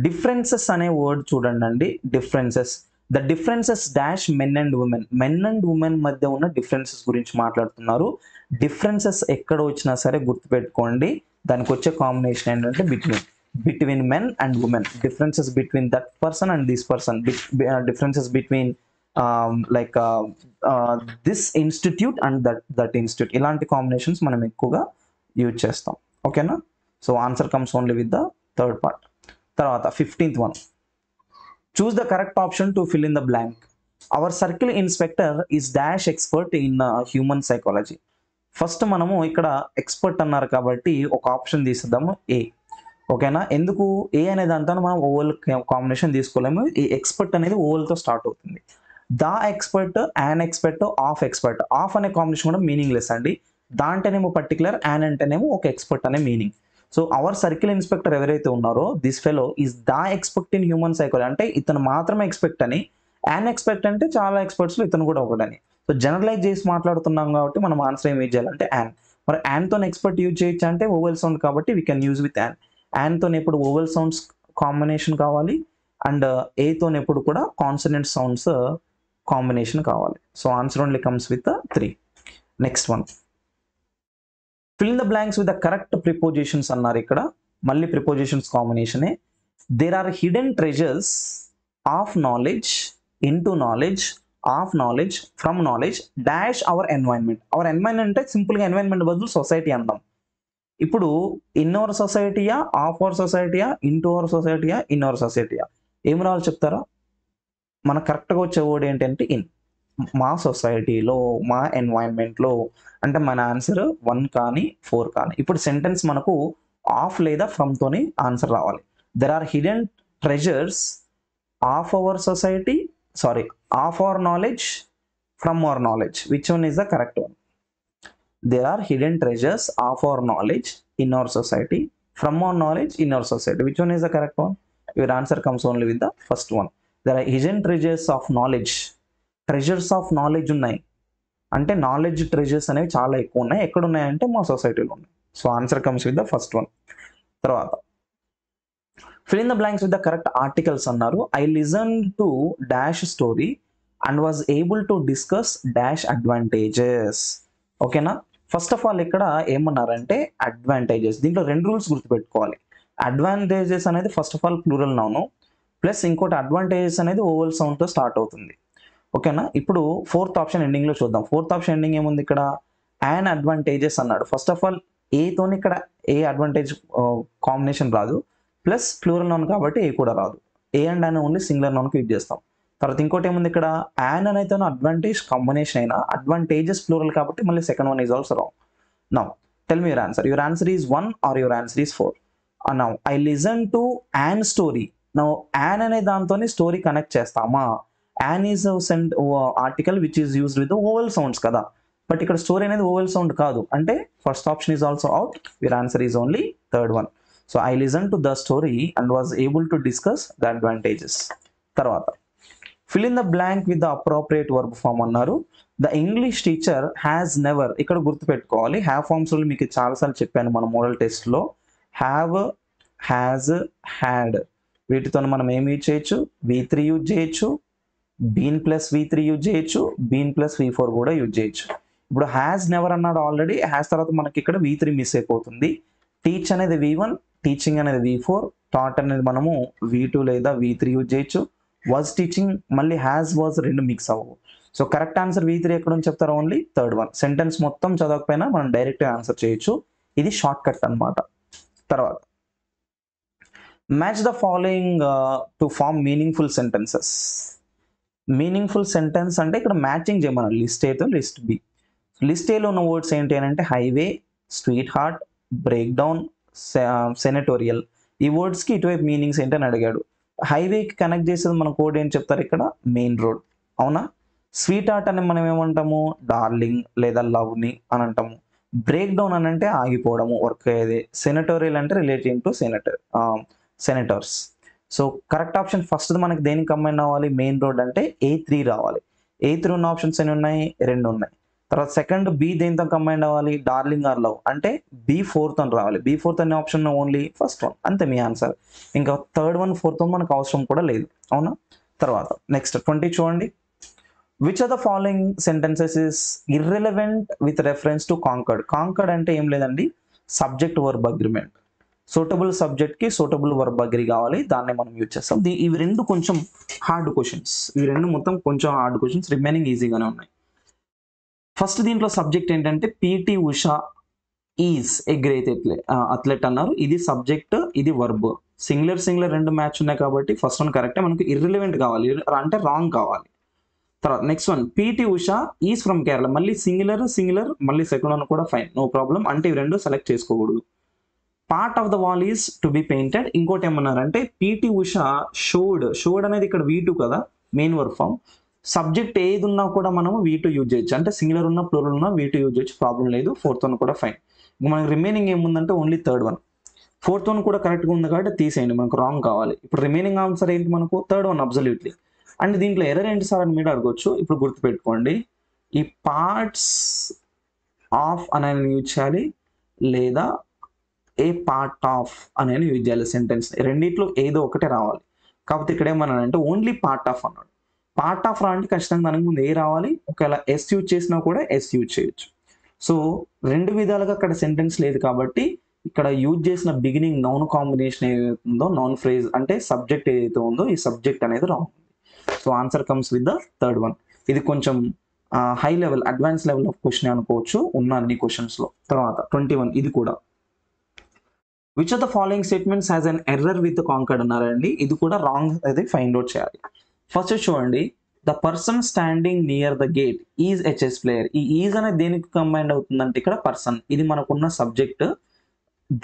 డిఫరెన్సెస్ అనే వర్డ్ చూడండి. Differences, the differences dash men and women మధ్య ఉన్న డిఫరెన్సెస్ గురించి మాట్లాడుతున్నారు. డిఫరెన్సెస్ ఎక్కడ వచ్చినా సరే గుర్తుపెట్టుకోండి, దానికి వచ్చే కాంబినేషన్ ఏంటంటే between men and women. Differences between that person and this person. Differences between this institute and that institute. ఇలాంటి కాంబినేషన్స్ మనం ఎక్కువగా యూజ్ చేస్తాం. ఓకేనా? So answer comes only with the third part. తర్వాత 15th one, choose the correct option to fill in the blank. Our circle inspector is dash expert in human psychology. First మనము ఇక్కడ expert అన్నారు కాబట్టి ఒక option తీసేద్దాము, ఏ. ఓకేనా? ఎందుకు ఏ అనే దాంతో మనం ఓవల్ కాంబినేషన్ తీసుకోలేము. ఈ ఎక్స్పర్ట్ అనేది ఓవల్తో స్టార్ట్ అవుతుంది. The expert, an expert, of expert. Of అనే కాంబినేషన్ కూడా మీనింగ్లెస్ అండి. దాంటేనేమో పర్టికులర్, యాన్ అంటేనేమో ఒక ఎక్స్పర్ట్ అనే meaning. So our circle inspector ఎవరైతే ఉన్నారో this fellow is the expert in human psychology అంటే ఇతను మాత్రమే ఎక్స్పెక్ట్ అని. యాన్ ఎక్స్పెక్ట్ అంటే చాలా ఎక్స్పర్ట్స్లో ఇతను కూడా ఒకటని. సో జనరలైజ్ చేసి మాట్లాడుతున్నాం కాబట్టి మనం ఆన్సర్ ఏం యూజ్ చేయాలంటే యాన్. మరి యాన్తో ఎక్స్పర్ట్ యూజ్ చేయొచ్చు అంటే ఓవెల్ సౌండ్ కాబట్టి we can use with an. యాన్తో ఎప్పుడు ఓవెల్ సౌండ్స్ కాంబినేషన్ కావాలి అండ్ ఏతో ఎప్పుడు కూడా కాన్సనెంట్ సౌండ్స్ కాంబినేషన్ కావాలి. So answer only comes with 3. Next one, fill in the blanks with the correct prepositions అన్నారు. ఇక్కడ మళ్ళీ ప్రిపోజిషన్స్ కాంబినేషనే. There are hidden treasures of knowledge, into knowledge, of knowledge, from knowledge, dash our environment. Our environment అంటే సింపుల్గా environment బదులు society అందాం. ఇప్పుడు in our సొసైటీయా, ఆఫ్ అవర్ సొసైటీయా, ఇంటూ అవర్ సొసైటీయా, ఇన్ అవర్ సొసైటీయా, ఏం రావాలి చెప్తారా? మనకు కరెక్ట్గా వచ్చే వర్డ్ ఏంటంటే ఇన్. మా సొసైటీలో, మా ఎన్వైరన్మెంట్లో అంటే మన ఆన్సర్ 1 కానీ 4 కానీ. ఇప్పుడు సెంటెన్స్ మనకు ఆఫ్ లేదా ఫ్రమ్తోని ఆన్సర్ రావాలి. There are hidden treasures of our society, of our knowledge, from our knowledge. Which one is the correct one? There are hidden treasures of our knowledge in our society, from our knowledge in our society. Which one is the correct one? Your answer comes only with the first one. There are hidden treasures of knowledge. Treasures of knowledge ఉన్నాయి అంటే knowledge treasures అనేవి చాలా ఎక్కువ ఉన్నాయి. ఎక్కడ ఉన్నాయంటే మా సొసైటీలో ఉన్నాయి. So answer comes with the first one. తర్వాత fill in the blanks with the correct articles అన్నారు. I listen to dash story and was able to discuss dash advantages. ఓకేనా. ఫస్ట్ ఆఫ్ ఆల్ ఇక్కడ ఏమన్నారంటే అడ్వాంటేజెస్, దీంట్లో 2 rules గుర్తుపెట్టుకోవాలి. Advantages అనేది first of all plural noun, plus ఇంకోటి అడ్వాంటేజెస్ అనేది ఓవల్ సౌండ్తో స్టార్ట్ అవుతుంది. ఓకేనా. ఇప్పుడు ఫోర్త్ ఆప్షన్ ఎండింగ్లో చూద్దాం. ఫోర్త్ ఆప్షన్ ఎండింగ్ ఏముంది ఇక్కడ, యాన్ అడ్వాంటేజెస్ అన్నాడు. ఫస్ట్ ఆఫ్ ఆల్ ఏతోని ఇక్కడ ఏ అడ్వాంటేజ్ కాంబినేషన్ రాదు, ప్లస్ ప్లూరల్ నౌన్ కాబట్టి ఏ కూడా రాదు. A and an only singular నౌన్కి యూజ్ చేస్తాం. తర్వాత ఇంకోటి ఏముంది ఇక్కడ, యాన్ అనేది అడ్వాంటేజ్ కాంబినేషన్ అయినా అడ్వాంటేజెస్ ప్లూరల్ కాబట్టి మళ్ళీ second one is also wrong. Now tell me your answer. Your answer is 1 or your answer is 4. Now I listen to an story. Now an అనే దాంతో స్టోరీ కనెక్ట్ చేస్తామా? An is article which is used with oval sounds కదా, but ఇక్కడ story అనేది vowel sound కాదు, అంటే first option is also out. Your answer is only third one. So I listen to the story and was able to discuss the advantages. తర్వాత fill in the blank with the appropriate verb form అన్నారు. The English teacher has never, ఇక్కడ గుర్తుపెట్టుకోవాలి have forms మీకు చాలాసార్లు చెప్పాను మన model టెస్ట్లో. Have, has, had వీటితో మనం ఏం యూజ్ చేయొచ్చు, V3 యూజ్ చేయొచ్చు, బీన్ ప్లస్ V3 యూజ్ చేయొచ్చు, బీన్ ప్లస్ V4 కూడా యూజ్ చేయొచ్చు. ఇప్పుడు హ్యాస్ నెవర్ అన్నాడు ఆల్రెడీ, హ్యాస్ తర్వాత మనకి ఇక్కడ V3 మిస్ అయిపోతుంది. టీచ్ అనేది V1, టీచింగ్ అనేది V4, టాట్ అనేది మనము V2 లేదా V3 యూజ్ చేయొచ్చు. వాజ్ టీచింగ్ మళ్ళీ హ్యాస్ వాజ్ రెండు మిక్స్ అవ్వవు. సో కరెక్ట్ ఆన్సర్ V3 ఎక్కడ నుంచి చెప్తారు, ఓన్లీ థర్డ్ వన్. సెంటెన్స్ మొత్తం చదవకపోయినా మనం డైరెక్ట్గా ఆన్సర్ చేయొచ్చు, ఇది షార్ట్ కట్ అనమాట. తర్వాత match the following to form meaningful sentences. Meaningful sentence అంటే ఇక్కడ మ్యాచింగ్ చేయమన్నారు, లిస్ట్ ఏతో లిస్ట్ బి. లిస్ట్ ఏలో ఉన్న వర్డ్స్ ఏంటి అని అంటే highway, sweet heart, break down, senatorial. ఈ వర్డ్స్కి ఇటువైపు మీనింగ్స్ ఏంటి అని అడిగాడు. హైవేకి కనెక్ట్ చేసేది మన కోడ్ ఏం చెప్తారు ఇక్కడ, మెయిన్ రోడ్, అవునా. స్వీట్ హార్ట్ అని మనం ఏమంటాము, డార్లింగ్ లేదా లవ్ని అని అంటాము. బ్రేక్ డౌన్ అని అంటే ఆగిపోవడము, వర్క్ అయ్యేది. సెనటోరియల్ అంటే relating to senators. So correct option first మనకి దేనికి కంబైన్ అవ్వాలి, మెయిన్ రోడ్ అంటే A3 రావాలి. A3 ఉన్న ఆప్షన్స్ ఎన్ని ఉన్నాయి, 2 ఉన్నాయి. తర్వాత సెకండ్ బి దేనితో కంబైన్ అవ్వాలి, డార్లింగ్ ఆర్ లవ్ అంటే B4 తో రావాలి. B4 అనే ఆప్షన్ ఓన్లీ ఫస్ట్ వన్, అంతే మీ ఆన్సర్. ఇంకా థర్డ్ వన్ ఫోర్త్ వన్ మనకు అవసరం కూడా లేదు, అవునా. తర్వాత నెక్స్ట్ 20 చూడండి. Which are the following sentences is irrelevant with reference to concord. Concord అంటే ఏం లేదండి, సబ్జెక్ట్ వర్బ్ అగ్రిమెంట్. సూటబుల్ సబ్జెక్ట్కి సూటబుల్ వర్బ్ అగ్రి కావాలి, దాన్ని మనం యూజ్ చేస్తాం. ఇవి రెండు కొంచెం హార్డ్ క్వశ్చన్స్, ఇవి రెండు మొత్తం కొంచెం హార్డ్ క్వశ్చన్స్, రిమైనింగ్ ఈజీగానే ఉన్నాయి. ఫస్ట్ దీంట్లో సబ్జెక్ట్ ఏంటంటే PT Usha is a great athlete అన్నారు. ఇది సబ్జెక్ట్, ఇది వర్బ్. సింగులర్ రెండు మ్యాచ్ ఉన్నాయి కాబట్టి ఫస్ట్ వన్ కరెక్టే. మనకు ఇర్రిలవెంట్ కావాలి అంటే రాంగ్ కావాలి. తర్వాత next one PT Usha is from Kerala, మళ్ళీ సింగులర్ మళ్ళీ సెకండ్ వన్ కూడా ఫైన్, నో ప్రాబ్లం. అంటే ఇవి రెండు సెలెక్ట్ చేసుకోకూడదు. Part of the wall is to be painted. ఇంకోటి ఏమన్నారంటే PT ఉషా షోడ్ అనేది ఇక్కడ V2 కదా, మెయిన్ వర్బ్ ఫామ్. సబ్జెక్ట్ ఏది ఉన్నా కూడా మనము V2 యూజ్ చేయొచ్చు, అంటే సింగులర్ ఉన్న ప్లూరల్ ఉన్న V2 యూజ్ చేయొచ్చు, ప్రాబ్లం లేదు. ఫోర్త్ వన్ కూడా ఫైన్. మనకి రిమైనింగ్ ఏముందంటే only third one. Fourth one కూడా కరెక్ట్గా ఉంది కాబట్టి తీసేయండి, మనకు రాంగ్ కావాలి. ఇప్పుడు రిమైనింగ్ ఆన్సర్ ఏంటి మనకు, థర్డ్ వన్ అబ్సల్యూట్లీ. అండ్ దీంట్లో ఎర్రర్ ఏంటి సార్ అని మీరు అడగొచ్చు. ఇప్పుడు గుర్తుపెట్టుకోండి, ఈ పార్ట్స్ ఆఫ్ అనేది యూజ్ చేయాలి లేదా ఏ పార్ట్ ఆఫ్ అనేది యూజ్ చేయాలి సెంటెన్స్. రెండిట్లో ఏదో ఒకటే రావాలి. కాకపోతే ఇక్కడ ఏమన్నాడంటే ఓన్లీ పార్ట్ ఆఫ్ అన్నాడు. పార్ట్ ఆఫ్ రా అంటే ఖచ్చితంగా దానికి ముందు ఏ రావాలి, ఒకవేళ S యూజ్ చేసినా కూడా S యూజ్ చేయొచ్చు. సో రెండు విధాలుగా అక్కడ సెంటెన్స్ లేదు కాబట్టి ఇక్కడ యూజ్ చేసిన బిగినింగ్ నౌన్ కాంబినేషన్ ఏదైతే ఉందో, నౌన్ ఫ్రేజ్ అంటే సబ్జెక్ట్ ఏదైతే ఉందో, ఈ సబ్జెక్ట్ అనేది wrong. So answer comes with the third one. ఇది కొంచెం high level, advance level of question అనుకోవచ్చు ఉన్న అన్ని క్వశ్చన్స్లో. తర్వాత 21 ఇది కూడా. Which of the following statements has an error with conquered అన్నారండి. ఇది కూడా రాంగ్ అది ఫైండ్ అవుట్ చేయాలి. ఫస్ట్ చూడండి, the person standing near the gate is a chess player. ఈ ఈజ్ అనేది దేనికి కంబైండ్ అవుతుందంటే ఇక్కడ పర్సన్, ఇది మనకున్న subject.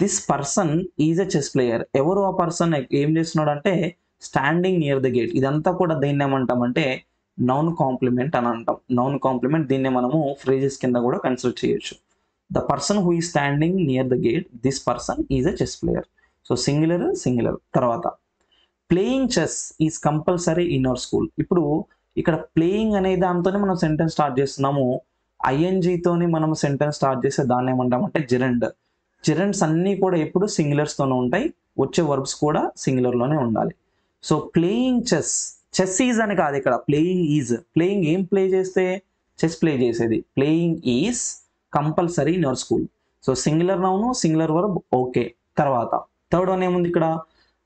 This person is a chess player. ఎవరు ఆ పర్సన్ ఏం చేస్తున్నాడు అంటే స్టాండింగ్ నియర్ ద గేట్. ఇదంతా కూడా దీన్ని ఏమంటామంటే నౌన్ కాంప్లిమెంట్ అని అంటాం. నౌన్ కాంప్లిమెంట్, దీన్ని మనము ఫ్రేజెస్ కింద కూడా కన్సిడర్ చేయొచ్చు. The person who is standing near the gate, this person is a chess player. So singular. తర్వాత playing chess is compulsory in our school. ఇప్పుడు ఇక్కడ ప్లేయింగ్ అనే దాంతోనే మనం సెంటెన్స్ స్టార్ట్ చేస్తున్నాము. INGతోని మనం సెంటెన్స్ స్టార్ట్ చేస్తే దాన్ని ఏమంటామంటే జెరండ్. జెరండ్స్ అన్నీ కూడా ఎప్పుడు సింగులర్స్తోనే ఉంటాయి, వచ్చే వర్బ్స్ కూడా సింగులర్లోనే ఉండాలి. సో ప్లేయింగ్ చెస్ ఈజ్ అని కాదు ఇక్కడ, ప్లేయింగ్ ఈజ్. ప్లేయింగ్ ఏం ప్లే చేస్తే చెస్ ప్లే చేసేది. Playing is compulsory in your school. So singular noun, singular verb okay. తర్వాత థర్డ్ వన్ ఏముంది ఇక్కడ,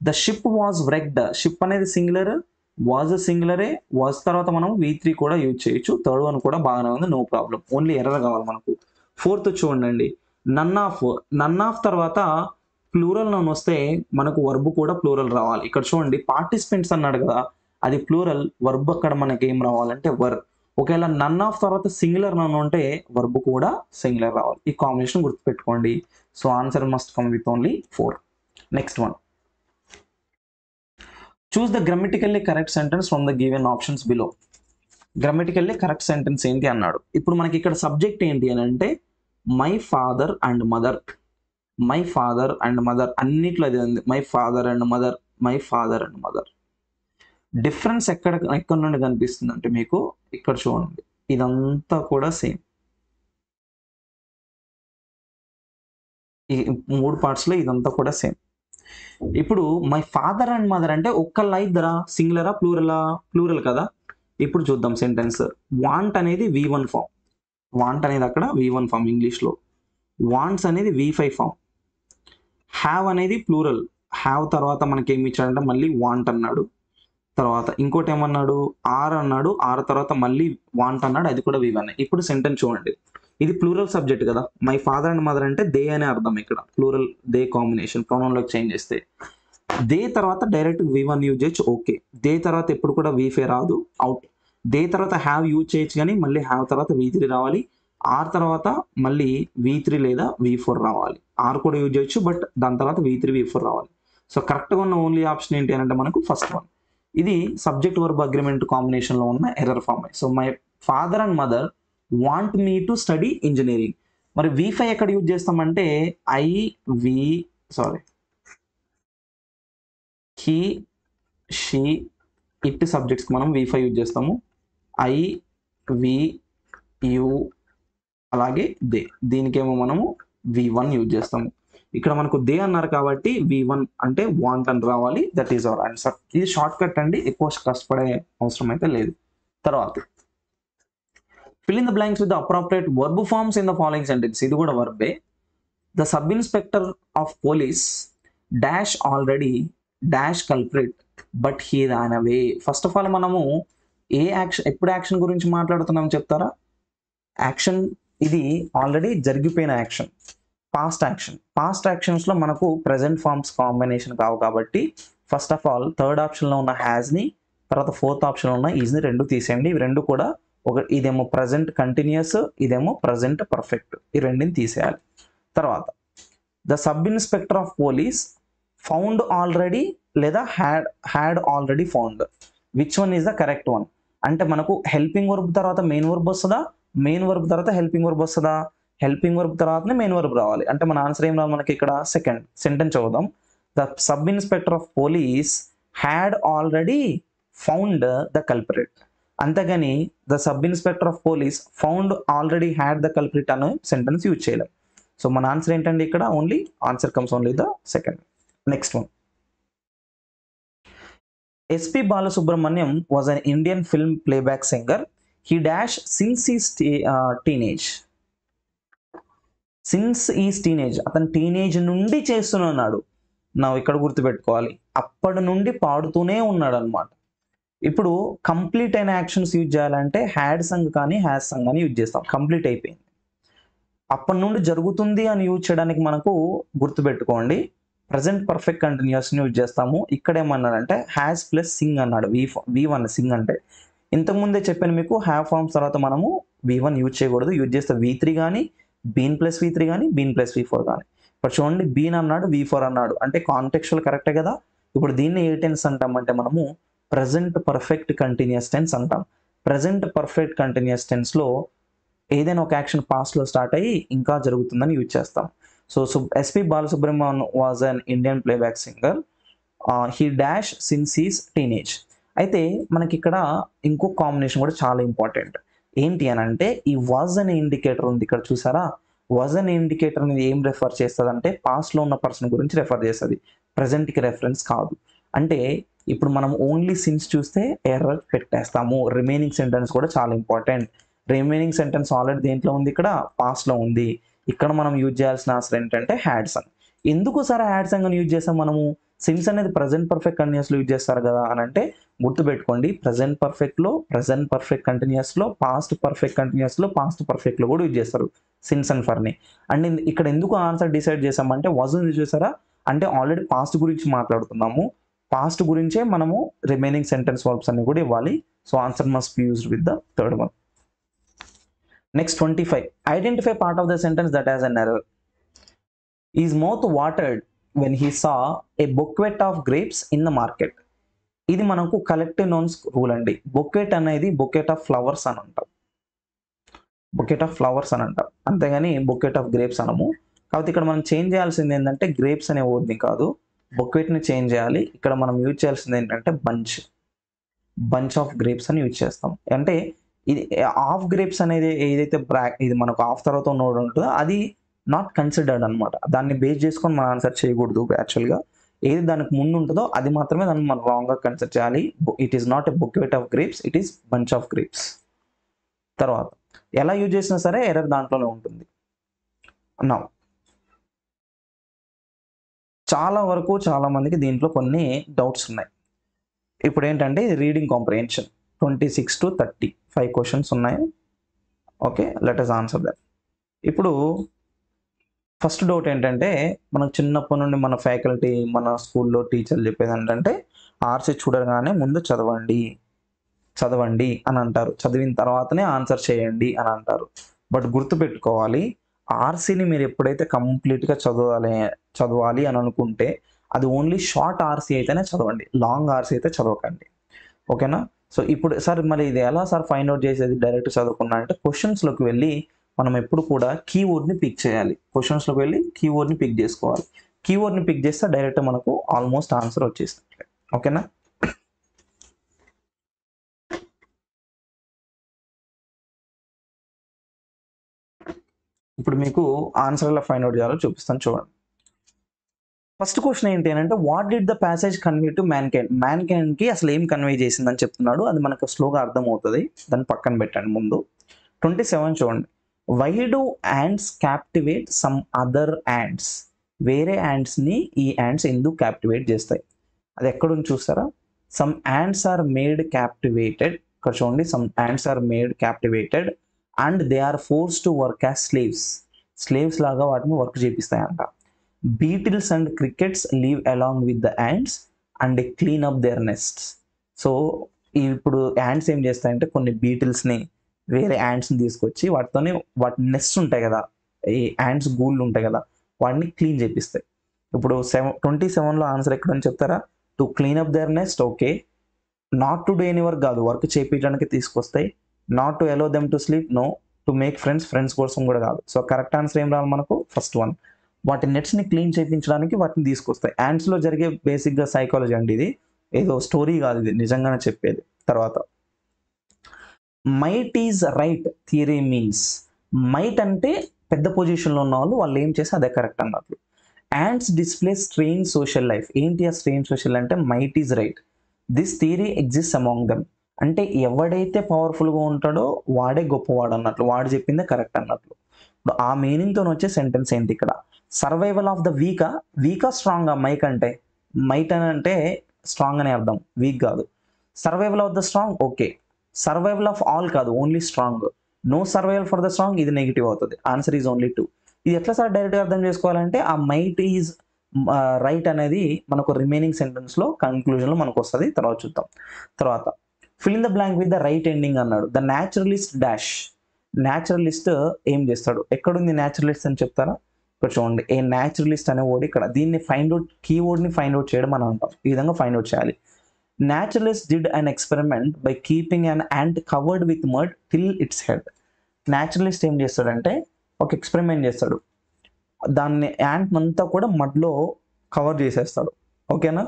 the ship was wrecked. Ship అనేది సింగులర్, వాజ్ సింగులరే, వాజ్ తర్వాత మనం V3 కూడా యూజ్ చేయొచ్చు. థర్డ్ వన్ కూడా బాగానే ఉంది, నో ప్రాబ్లం. ఓన్లీ ఎర్రర్ కావాలి మనకు. ఫోర్త్ చూడండి, నన్ ఆఫ్ తర్వాత ప్లూరల్ నౌన్ వస్తే మనకు వర్బ్ కూడా ప్లూరల్ రావాలి. ఇక్కడ చూడండి పార్టిసిపెంట్స్ అన్నాడు కదా, అది ప్లూరల్, వర్బ్ అక్కడ మనకి ఏం రావాలంటే వర్. ఒకవేళ నన్ ఆఫ్ తర్వాత సింగులర్ నౌన్ ఉంటే వర్బ్ కూడా సింగులర్ రావాలి. ఈ కాంబినేషన్ గుర్తుపెట్టుకోండి. So answer must come with only 4. Next one, choose the grammatically correct sentence from the given options below. Grammatically correct sentence ఏంటి అన్నాడు. ఇప్పుడు మనకి ఇక్కడ సబ్జెక్ట్ ఏంటి అని అంటే my father and mother. My father and mother అన్నిట్లో అది ఉంది, my father and mother, my father and mother. Difference ఎక్కడ నుండి కనిపిస్తుంది అంటే మీకు ఇక్కడ చూడండి, ఇదంతా కూడా సేమ్. ఈ 3 పార్ట్స్లో ఇదంతా కూడా సేమ్. ఇప్పుడు మై ఫాదర్ అండ్ మదర్ అంటే ఒక్కళ్ళ ఇద్దరా, సింగులరా ప్లూరలా? ప్లూరల్ కదా. ఇప్పుడు చూద్దాం సెంటెన్స్. వాంట్ అనేది V1 ఫామ్, వాంట్ అనేది అక్కడ V1 ఫామ్ ఇంగ్లీష్లో. వాంట్స్ అనేది V5 ఫామ్. హ్యావ్ అనేది ప్లూరల్, హ్యావ్ తర్వాత మనకి ఏమి ఇచ్చాడంటే మళ్ళీ వాంట్ అన్నాడు. తర్వాత ఇంకోటి ఏమన్నాడు, ఆర్ అన్నాడు, ఆర్ తర్వాత మళ్ళీ వాంట్ అన్నాడు, అది కూడా V1. ఇప్పుడు సెంటెన్స్ చూడండి, ఇది ప్లూరల్ సబ్జెక్ట్ కదా. మై ఫాదర్ అండ్ మదర్ అంటే దే అనే అర్థం. ఇక్కడ ప్లూరల్ దే కాంబినేషన్ ప్రొనౌన్లోకి చేంజ్ చేస్తే దే తర్వాత డైరెక్ట్ V1 యూజ్ చేయొచ్చు, ఓకే. దే తర్వాత ఎప్పుడు కూడా V5 రాదు, అవుట్. దే తర్వాత హ్యావ్ యూజ్ చేయొచ్చు కానీ మళ్ళీ హ్యావ్ తర్వాత V3 రావాలి. ఆర్ తర్వాత మళ్ళీ V3 లేదా V4 రావాలి. ఆర్ కూడా యూజ్ చేయొచ్చు బట్ దాని తర్వాత V3 V4 రావాలి. సో కరెక్ట్గా ఉన్న ఓన్లీ ఆప్షన్ ఏంటి అని అంటే మనకు ఫస్ట్ వన్. ఇది సబ్జెక్ట్ వర్బ్ అగ్రిమెంట్ కాంబినేషన్లో ఉన్న error form. So my father and mother want me to study engineering. మరి V5 ఎక్కడ యూజ్ చేస్తామంటే హీ, షీ, ఇట్ సబ్జెక్ట్స్కి మనం V5 యూజ్ చేస్తాము. ఐ, వి, యు, అలాగే దే, దీనికేమో మనము V1 యూజ్ చేస్తాము. ఇక్కడ మనకు దే అన్నారు కాబట్టి V1 అంటే వాంట్ అని రావాలి. That is our answer. ఇది షార్ట్ కట్ అండి, ఎక్కువ కష్టపడే అవసరం అయితే లేదు. తర్వాత fill in the blanks with the appropriate verb forms in the following sentence. ఇది కూడా వర్బే. The sub inspector of police dash already dash culprit but he ran away. First of all మనము ఏ యాక్షన్, ఎప్పుడు యాక్షన్ గురించి మాట్లాడుతున్నాం చెప్తారా? Action ఇది ఆల్రెడీ జరిగిపోయిన యాక్షన్, పాస్ట్ యాక్షన్. పాస్ట్ యాక్షన్స్లో మనకు ప్రజెంట్ ఫార్మ్స్ కాంబినేషన్ కావు కాబట్టి ఫస్ట్ ఆఫ్ ఆల్ థర్డ్ ఆప్షన్లో ఉన్న హ్యాజ్ని, తర్వాత ఫోర్త్ ఆప్షన్లో ఉన్న ఈజ్ని రెండు తీసేయండి. ఇవి రెండు కూడా ఇదేమో ప్రజెంట్ కంటిన్యూస్, ఇదేమో ప్రజెంట్ పర్ఫెక్ట్, ఈ రెండింటిని తీసేయాలి. తర్వాత the sub inspector of police found already లేదా had already found. Which one is the correct one? అంటే మనకు హెల్పింగ్ వర్బ్ తర్వాత మెయిన్ వర్బ్ వస్తుందా, మెయిన్ వర్బ్ తర్వాత హెల్పింగ్ వర్బ్ వస్తుందా? హెల్పింగ్ వర్బ్ తర్వాతనే మెయిన్ వర్బ్ రావాలి. అంటే మన ఆన్సర్ ఏం రావాలి మనకి ఇక్కడ? సెకండ్. సెంటెన్స్ చదువుదాం. The sub inspector of police had already found the culprit. అంతేగాని the sub inspector of police found already had the culprit అనే సెంటెన్స్ యూజ్ చేయలేం. సో మన ఆన్సర్ ఏంటండి ఇక్కడ? Only answer comes only the second. Next one, SP Balasubramaniam was an Indian film playback singer. He dash since his teenage. Since his teenage, అతను teenage నుండి చేస్తున్నాడు. నా ఇక్కడ గుర్తుపెట్టుకోవాలి, అప్పటి నుండి పాడుతూనే ఉన్నాడు అనమాట. ఇప్పుడు కంప్లీట్ అయిన యాక్షన్స్ యూజ్ చేయాలంటే హ్యాడ్ సంగ్ కానీ హ్యాస్ సంగ్ అని యూజ్ చేస్తాం. కంప్లీట్ అయిపోయింది, అప్పటి నుండి జరుగుతుంది అని యూజ్ చేయడానికి మనకు గుర్తుపెట్టుకోండి ప్రజెంట్ పర్ఫెక్ట్ కంటిన్యూస్ని యూజ్ చేస్తాము. ఇక్కడ ఏమన్నాడంటే హ్యాస్ ప్లస్ సింగ్ అన్నాడు. V1 సింగ్ అంటే ఇంతకుముందే చెప్పాను మీకు, హ్యావ్ ఫార్మ్స్ తర్వాత మనము V1 యూజ్ చేయకూడదు. యూజ్ చేస్తే V3 కానీ బీన్ ప్లస్ V3 కానీ బీన్ ప్లస్ V4 కానీ. ఇప్పుడు చూడండి, బీన్ అన్నాడు, V4 అన్నాడు, అంటే కాంటెక్చువల్ కరెక్టే కదా. ఇప్పుడు దీన్ని ఏ టెన్స్ అంటామంటే మనము ప్రజెంట్ పర్ఫెక్ట్ కంటిన్యూస్ టెన్స్ అంటాం. ప్రజెంట్ పర్ఫెక్ట్ కంటిన్యూస్ టెన్స్లో ఏదైనా ఒక యాక్షన్ పాస్ట్లో స్టార్ట్ అయ్యి ఇంకా జరుగుతుందని యూజ్ చేస్తాం. So SP Balasubramaniam was an Indian playback singer. He dash since he's teenage. అయితే మనకి ఇక్కడ ఇంకో కాంబినేషన్ కూడా చాలా ఇంపార్టెంట్. ఏంటి అని అంటే ఈ వాజ్ అనే ఇండికేటర్ ఉంది ఇక్కడ చూసారా. వాజ్ అనే ఇండికేటర్ అనేది ఏం రెఫర్ చేస్తుంది అంటే పాస్ట్లో ఉన్న పర్సన్ గురించి రెఫర్ చేస్తుంది, ప్రజెంట్కి రెఫరెన్స్ కాదు. అంటే ఇప్పుడు మనం ఓన్లీ సిన్స్ చూస్తే ఎర్రర్ పెట్టేస్తాము. రిమైనింగ్ సెంటెన్స్ కూడా చాలా ఇంపార్టెంట్. రిమైనింగ్ సెంటెన్స్ ఆల్రెడీ దేంట్లో ఉంది, ఇక్కడ పాస్ట్లో ఉంది. ఇక్కడ మనం యూజ్ చేయాల్సిన ఆన్సర్ ఏంటంటే హ్యాడ్ సన్. ఎందుకు సార్ హ్యాడ్ సన్ అని యూజ్ చేస్తాం మనము? సిన్స్ అనేది ప్రజెంట్ పర్ఫెక్ట్ కంటిన్యూస్లో యూజ్ చేస్తారు కదా అని అంటే గుర్తుపెట్టుకోండి, ప్రజెంట్ పర్ఫెక్ట్లో, ప్రజెంట్ పర్ఫెక్ట్ కంటిన్యూస్లో, పాస్ట్ పర్ఫెక్ట్ కంటిన్యూస్లో, పాస్ట్ పర్ఫెక్ట్లో కూడా యూజ్ చేస్తారు సిన్స్ అండ్ ఫర్ని. అండ్ ఇక్కడ ఎందుకు ఆన్సర్ డిసైడ్ చేసామంటే వాజ్ యూజ్ చేస్తారా అంటే ఆల్రెడీ పాస్ట్ గురించి మాట్లాడుతున్నాము, పాస్ట్ గురించే మనము రిమైనింగ్ సెంటెన్స్ వర్బ్స్ అన్ని కూడా ఇవ్వాలి. So answer must be used with the third one. Next 25. Identify part of the sentence that has an error. Is mouth watered when he saw a bouquet of grapes in the market. ఇది మనకు collective nouns rule అండి. బొకెట్ అనేది బొకెట్ of flowers అని అంటాం, బొకెట్ of flowers అని అంటాం, అంతేగాని బొకెట్ of grapes అనము. కాబట్టి ఇక్కడ మనం చేంజ్ చేయాల్సింది ఏంటంటే గ్రేప్స్ అనే వర్డ్ని కాదు, బొకెట్ని చేంజ్ చేయాలి. ఇక్కడ మనం యూజ్ చేయాల్సింది ఏంటంటే బంచ్ ఆఫ్ గ్రేప్స్ అని యూజ్ చేస్తాం. అంటే ఇది ఆఫ్ గ్రేప్స్ అనేది ఏదైతే ఇది మనకు ఆఫ్ తర్వాత ఉన్న వర్డ్ ఉంటుందో అది నాట్ కన్సిడర్డ్ అనమాట. దాన్ని బేస్ చేసుకొని మనం ఆన్సర్ చేయకూడదు. యాక్చువల్గా ఏది దానికి ముందు ఉంటుందో అది మాత్రమే దాన్ని మనం రాంగ్గా కన్సిడర్ చేయాలి. It is not a బొకెట్ of grapes, it is bunch of grapes. తర్వాత ఎలా యూజ్ చేసినా సరే ఎర్రర్ దాంట్లోనే ఉంటుంది. నా చాలా వరకు చాలా మందికి దీంట్లో కొన్ని డౌట్స్ ఉన్నాయి. ఇప్పుడు ఏంటంటే ఇది రీడింగ్ కాంప్రిహెన్షన్ 26 to 30 5 క్వశ్చన్స్ ఉన్నాయి. Okay, let us answer that. ఇప్పుడు ఫస్ట్ డౌట్ ఏంటంటే మనకు చిన్నప్పటి నుండి మన ఫ్యాకల్టీ, మన స్కూల్లో టీచర్లు చెప్పేది ఏంటంటే ఆర్సీ చూడగానే ముందు చదవండి అని అంటారు, చదివిన తర్వాతనే ఆన్సర్ చేయండి అని అంటారు. బట్ గుర్తుపెట్టుకోవాలి, ఆర్సీని మీరు ఎప్పుడైతే కంప్లీట్గా చదవాలి అని అనుకుంటే అది ఓన్లీ షార్ట్ ఆర్సీ అయితేనే చదవండి, లాంగ్ ఆర్సీ అయితే చదవకండి. ఓకేనా? సో ఇప్పుడు సార్ మరి ఇది ఎలా సార్ ఫైండ్ అవుట్ చేసేది డైరెక్ట్ చదవకుండా అంటే క్వశ్చన్స్లోకి వెళ్ళి మనం ఎప్పుడు కూడా కీవర్డ్ని పిక్ చేయాలి. క్వశ్చన్స్లోకి వెళ్ళి కీవర్డ్ని పిక్ చేసుకోవాలి. కీవర్డ్ని పిక్ చేస్తే డైరెక్ట్ మనకు ఆల్మోస్ట్ ఆన్సర్ వచ్చేస్తుంది. ఓకేనా? ఇప్పుడు మీకు ఆన్సర్ ఎలా ఫైండ్ అవుట్ చేయాలో చూపిస్తాను చూడండి. ఫస్ట్ క్వశ్చన్ ఏంటి అని అంటే what did the passage convey to మ్యాన్కైండ్కి అసలు ఏం కన్వే చేసిందని చెప్తున్నాడు. అది మనకు స్లోగా అర్థమవుతుంది, దాన్ని పక్కన పెట్టండి. ముందు 27 చూడండి. Why do ants captivate some other ants? వేరే యాంట్స్ని ఈ యాంట్స్ ఎందుకు క్యాప్టివేట్ చేస్తాయి? అది ఎక్కడుంది చూస్తారా? Some ants are made captivated. ఇక్కడ చూడండి, some ants are made captivated and they are force to work as slaves లాగా వాటిని వర్క్ చేపిస్తాయంట. Beetles and crickets leave along with the ants and clean up their nests. So ఇప్పుడు ants ఏం చేస్తాయంటే కొన్ని బీటిల్స్ని, వేరే యాంట్స్ని తీసుకొచ్చి వాటి నెస్ట్ ఉంటాయి కదా, ఈ యాంట్స్ గూళ్ళు ఉంటాయి కదా, వాటిని క్లీన్ చేపిస్తాయి. ఇప్పుడు 27లో ఆన్సర్ ఎక్కడని చెప్తారా? To clean up their nest. Okay, not to do any work కాదు, వర్క్ చేయించడానికి తీసుకొస్తాయి. Not to allow them to sleep, no. To make friends కోసం కూడా కాదు. సో కరెక్ట్ ఆన్సర్ ఏం రావాలి మనకు? First one. వాటి నెట్స్ని క్లీన్ చేయించడానికి వాటిని తీసుకొస్తాయి. యాంట్స్లో జరిగే బేసిక్గా సైకాలజీ అండి, ఇది ఏదో స్టోరీ కాదు, ఇది నిజంగానే చెప్పేది. తర్వాత might is right theory means, might అంటే పెద్ద పొజిషన్లో ఉన్న వాళ్ళు ఏం చేస్తే అదే కరెక్ట్ అన్నట్లు. Ants display strange social life. ఏంటి ఆ స్ట్రేంజ్ సోషల్ అంటే might is right, this theory exist among them. అంటే ఎవడైతే పవర్ఫుల్గా ఉంటాడో వాడే గొప్పవాడు అన్నట్లు, వాడు చెప్పిందే కరెక్ట్ అన్నట్లు. ఇప్పుడు ఆ మీనింగ్తో వచ్చే సెంటెన్స్ ఏంటి ఇక్కడ? సర్వైవల్ ఆఫ్ ద వీకా స్ట్రాంగ్. మైట్ అని అంటే స్ట్రాంగ్ అనే అర్థం, వీక్ కాదు. Survival of the strong, okay. Survival of all కాదు, only strong. No survival for the strong, ఇది నెగిటివ్ అవుతుంది. Answer is only 2. ఇది ఎట్లా సార్ డైరెక్ట్గా అర్థం చేసుకోవాలంటే ఆ మైట్ ఈజ్ రైట్ అనేది మనకు రిమైనింగ్ సెంటెన్స్లో కన్క్లూజన్లో మనకు వస్తుంది, తర్వాత చూద్దాం. తర్వాత fill in the blank with the right ending అన్నాడు. The naturalist dash. న్యాచురలిస్ట్ ఏం చేస్తాడు? ఎక్కడుంది న్యాచురలిస్ట్ అని చెప్తారా? ఇక్కడ చూడండి, ఏ న్యాచురలిస్ట్ అనే వర్డ్ ఇక్కడ. దీన్ని కీవర్డ్ని ఫైండ్ అవుట్ చేయడం మనం అంటాం. ఈ విధంగా ఫైండ్ అవుట్ చేయాలి. Naturalist did an experiment by keeping an ant covered with mud till it's head. Naturalist ఏం చేస్తాడంటే ఒక ఎక్స్పెరిమెంట్ చేస్తాడు, దాన్ని యాంట్ అంతా కూడా మడ్లో కవర్ చేసేస్తాడు. ఓకేనా?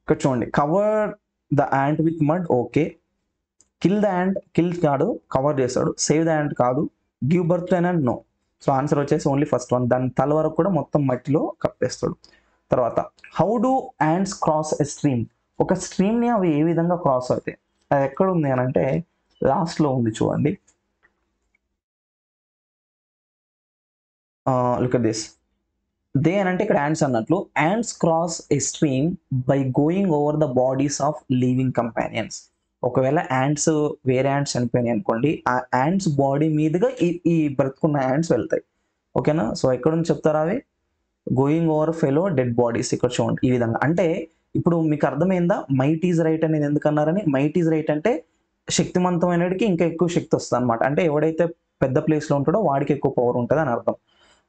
ఇక్కడ చూడండి, cover the ant with mud, okay. Kill the ant, kill కాదు, కవర్ చేస్తాడు. సేవ్ ద యాంట్ కాదు. Give birth to an ant, no. So answer వచ్చేసి ఓన్లీ ఫస్ట్ వన్. దాని తల వరకు కూడా మొత్తం మట్టిలో కప్పేస్తాడు. తర్వాత how do ants cross a stream. ఒక స్ట్రీమ్ని అవి ఏ విధంగా క్రాస్ అవుతాయి? అది ఎక్కడ ఉంది అని అంటే లాస్ట్లో ఉంది చూడండి. Look at this. దే అని అంటే ఇక్కడ యాంట్స్ అన్నట్లు. Ants cross A stream by going over the bodies of living companions. ఒకవేళ యాంట్స్ వేరే యాంట్స్ చనిపోయినాయి అనుకోండి, ఆ యాంట్స్ బాడీ మీదుగా ఈ బ్రతుకున్న యాంట్స్ వెళ్తాయి. ఓకేనా? సో ఎక్కడ నుంచి చెప్తారా అవి? Going over fellow dead bodies. ఇక్కడ చూడండి ఈ విధంగా. అంటే ఇప్పుడు మీకు అర్థమైందా మైట్ ఈజ్ రైట్ అనేది ఎందుకన్నారని? మైట్ ఈజ్ రైట్ అంటే శక్తివంతమైనడికి ఇంకా ఎక్కువ శక్తి వస్తుంది అనమాట. అంటే ఎవడైతే పెద్ద ప్లేస్లో ఉంటాడో వాడికి ఎక్కువ పవర్ ఉంటుంది అని అర్థం.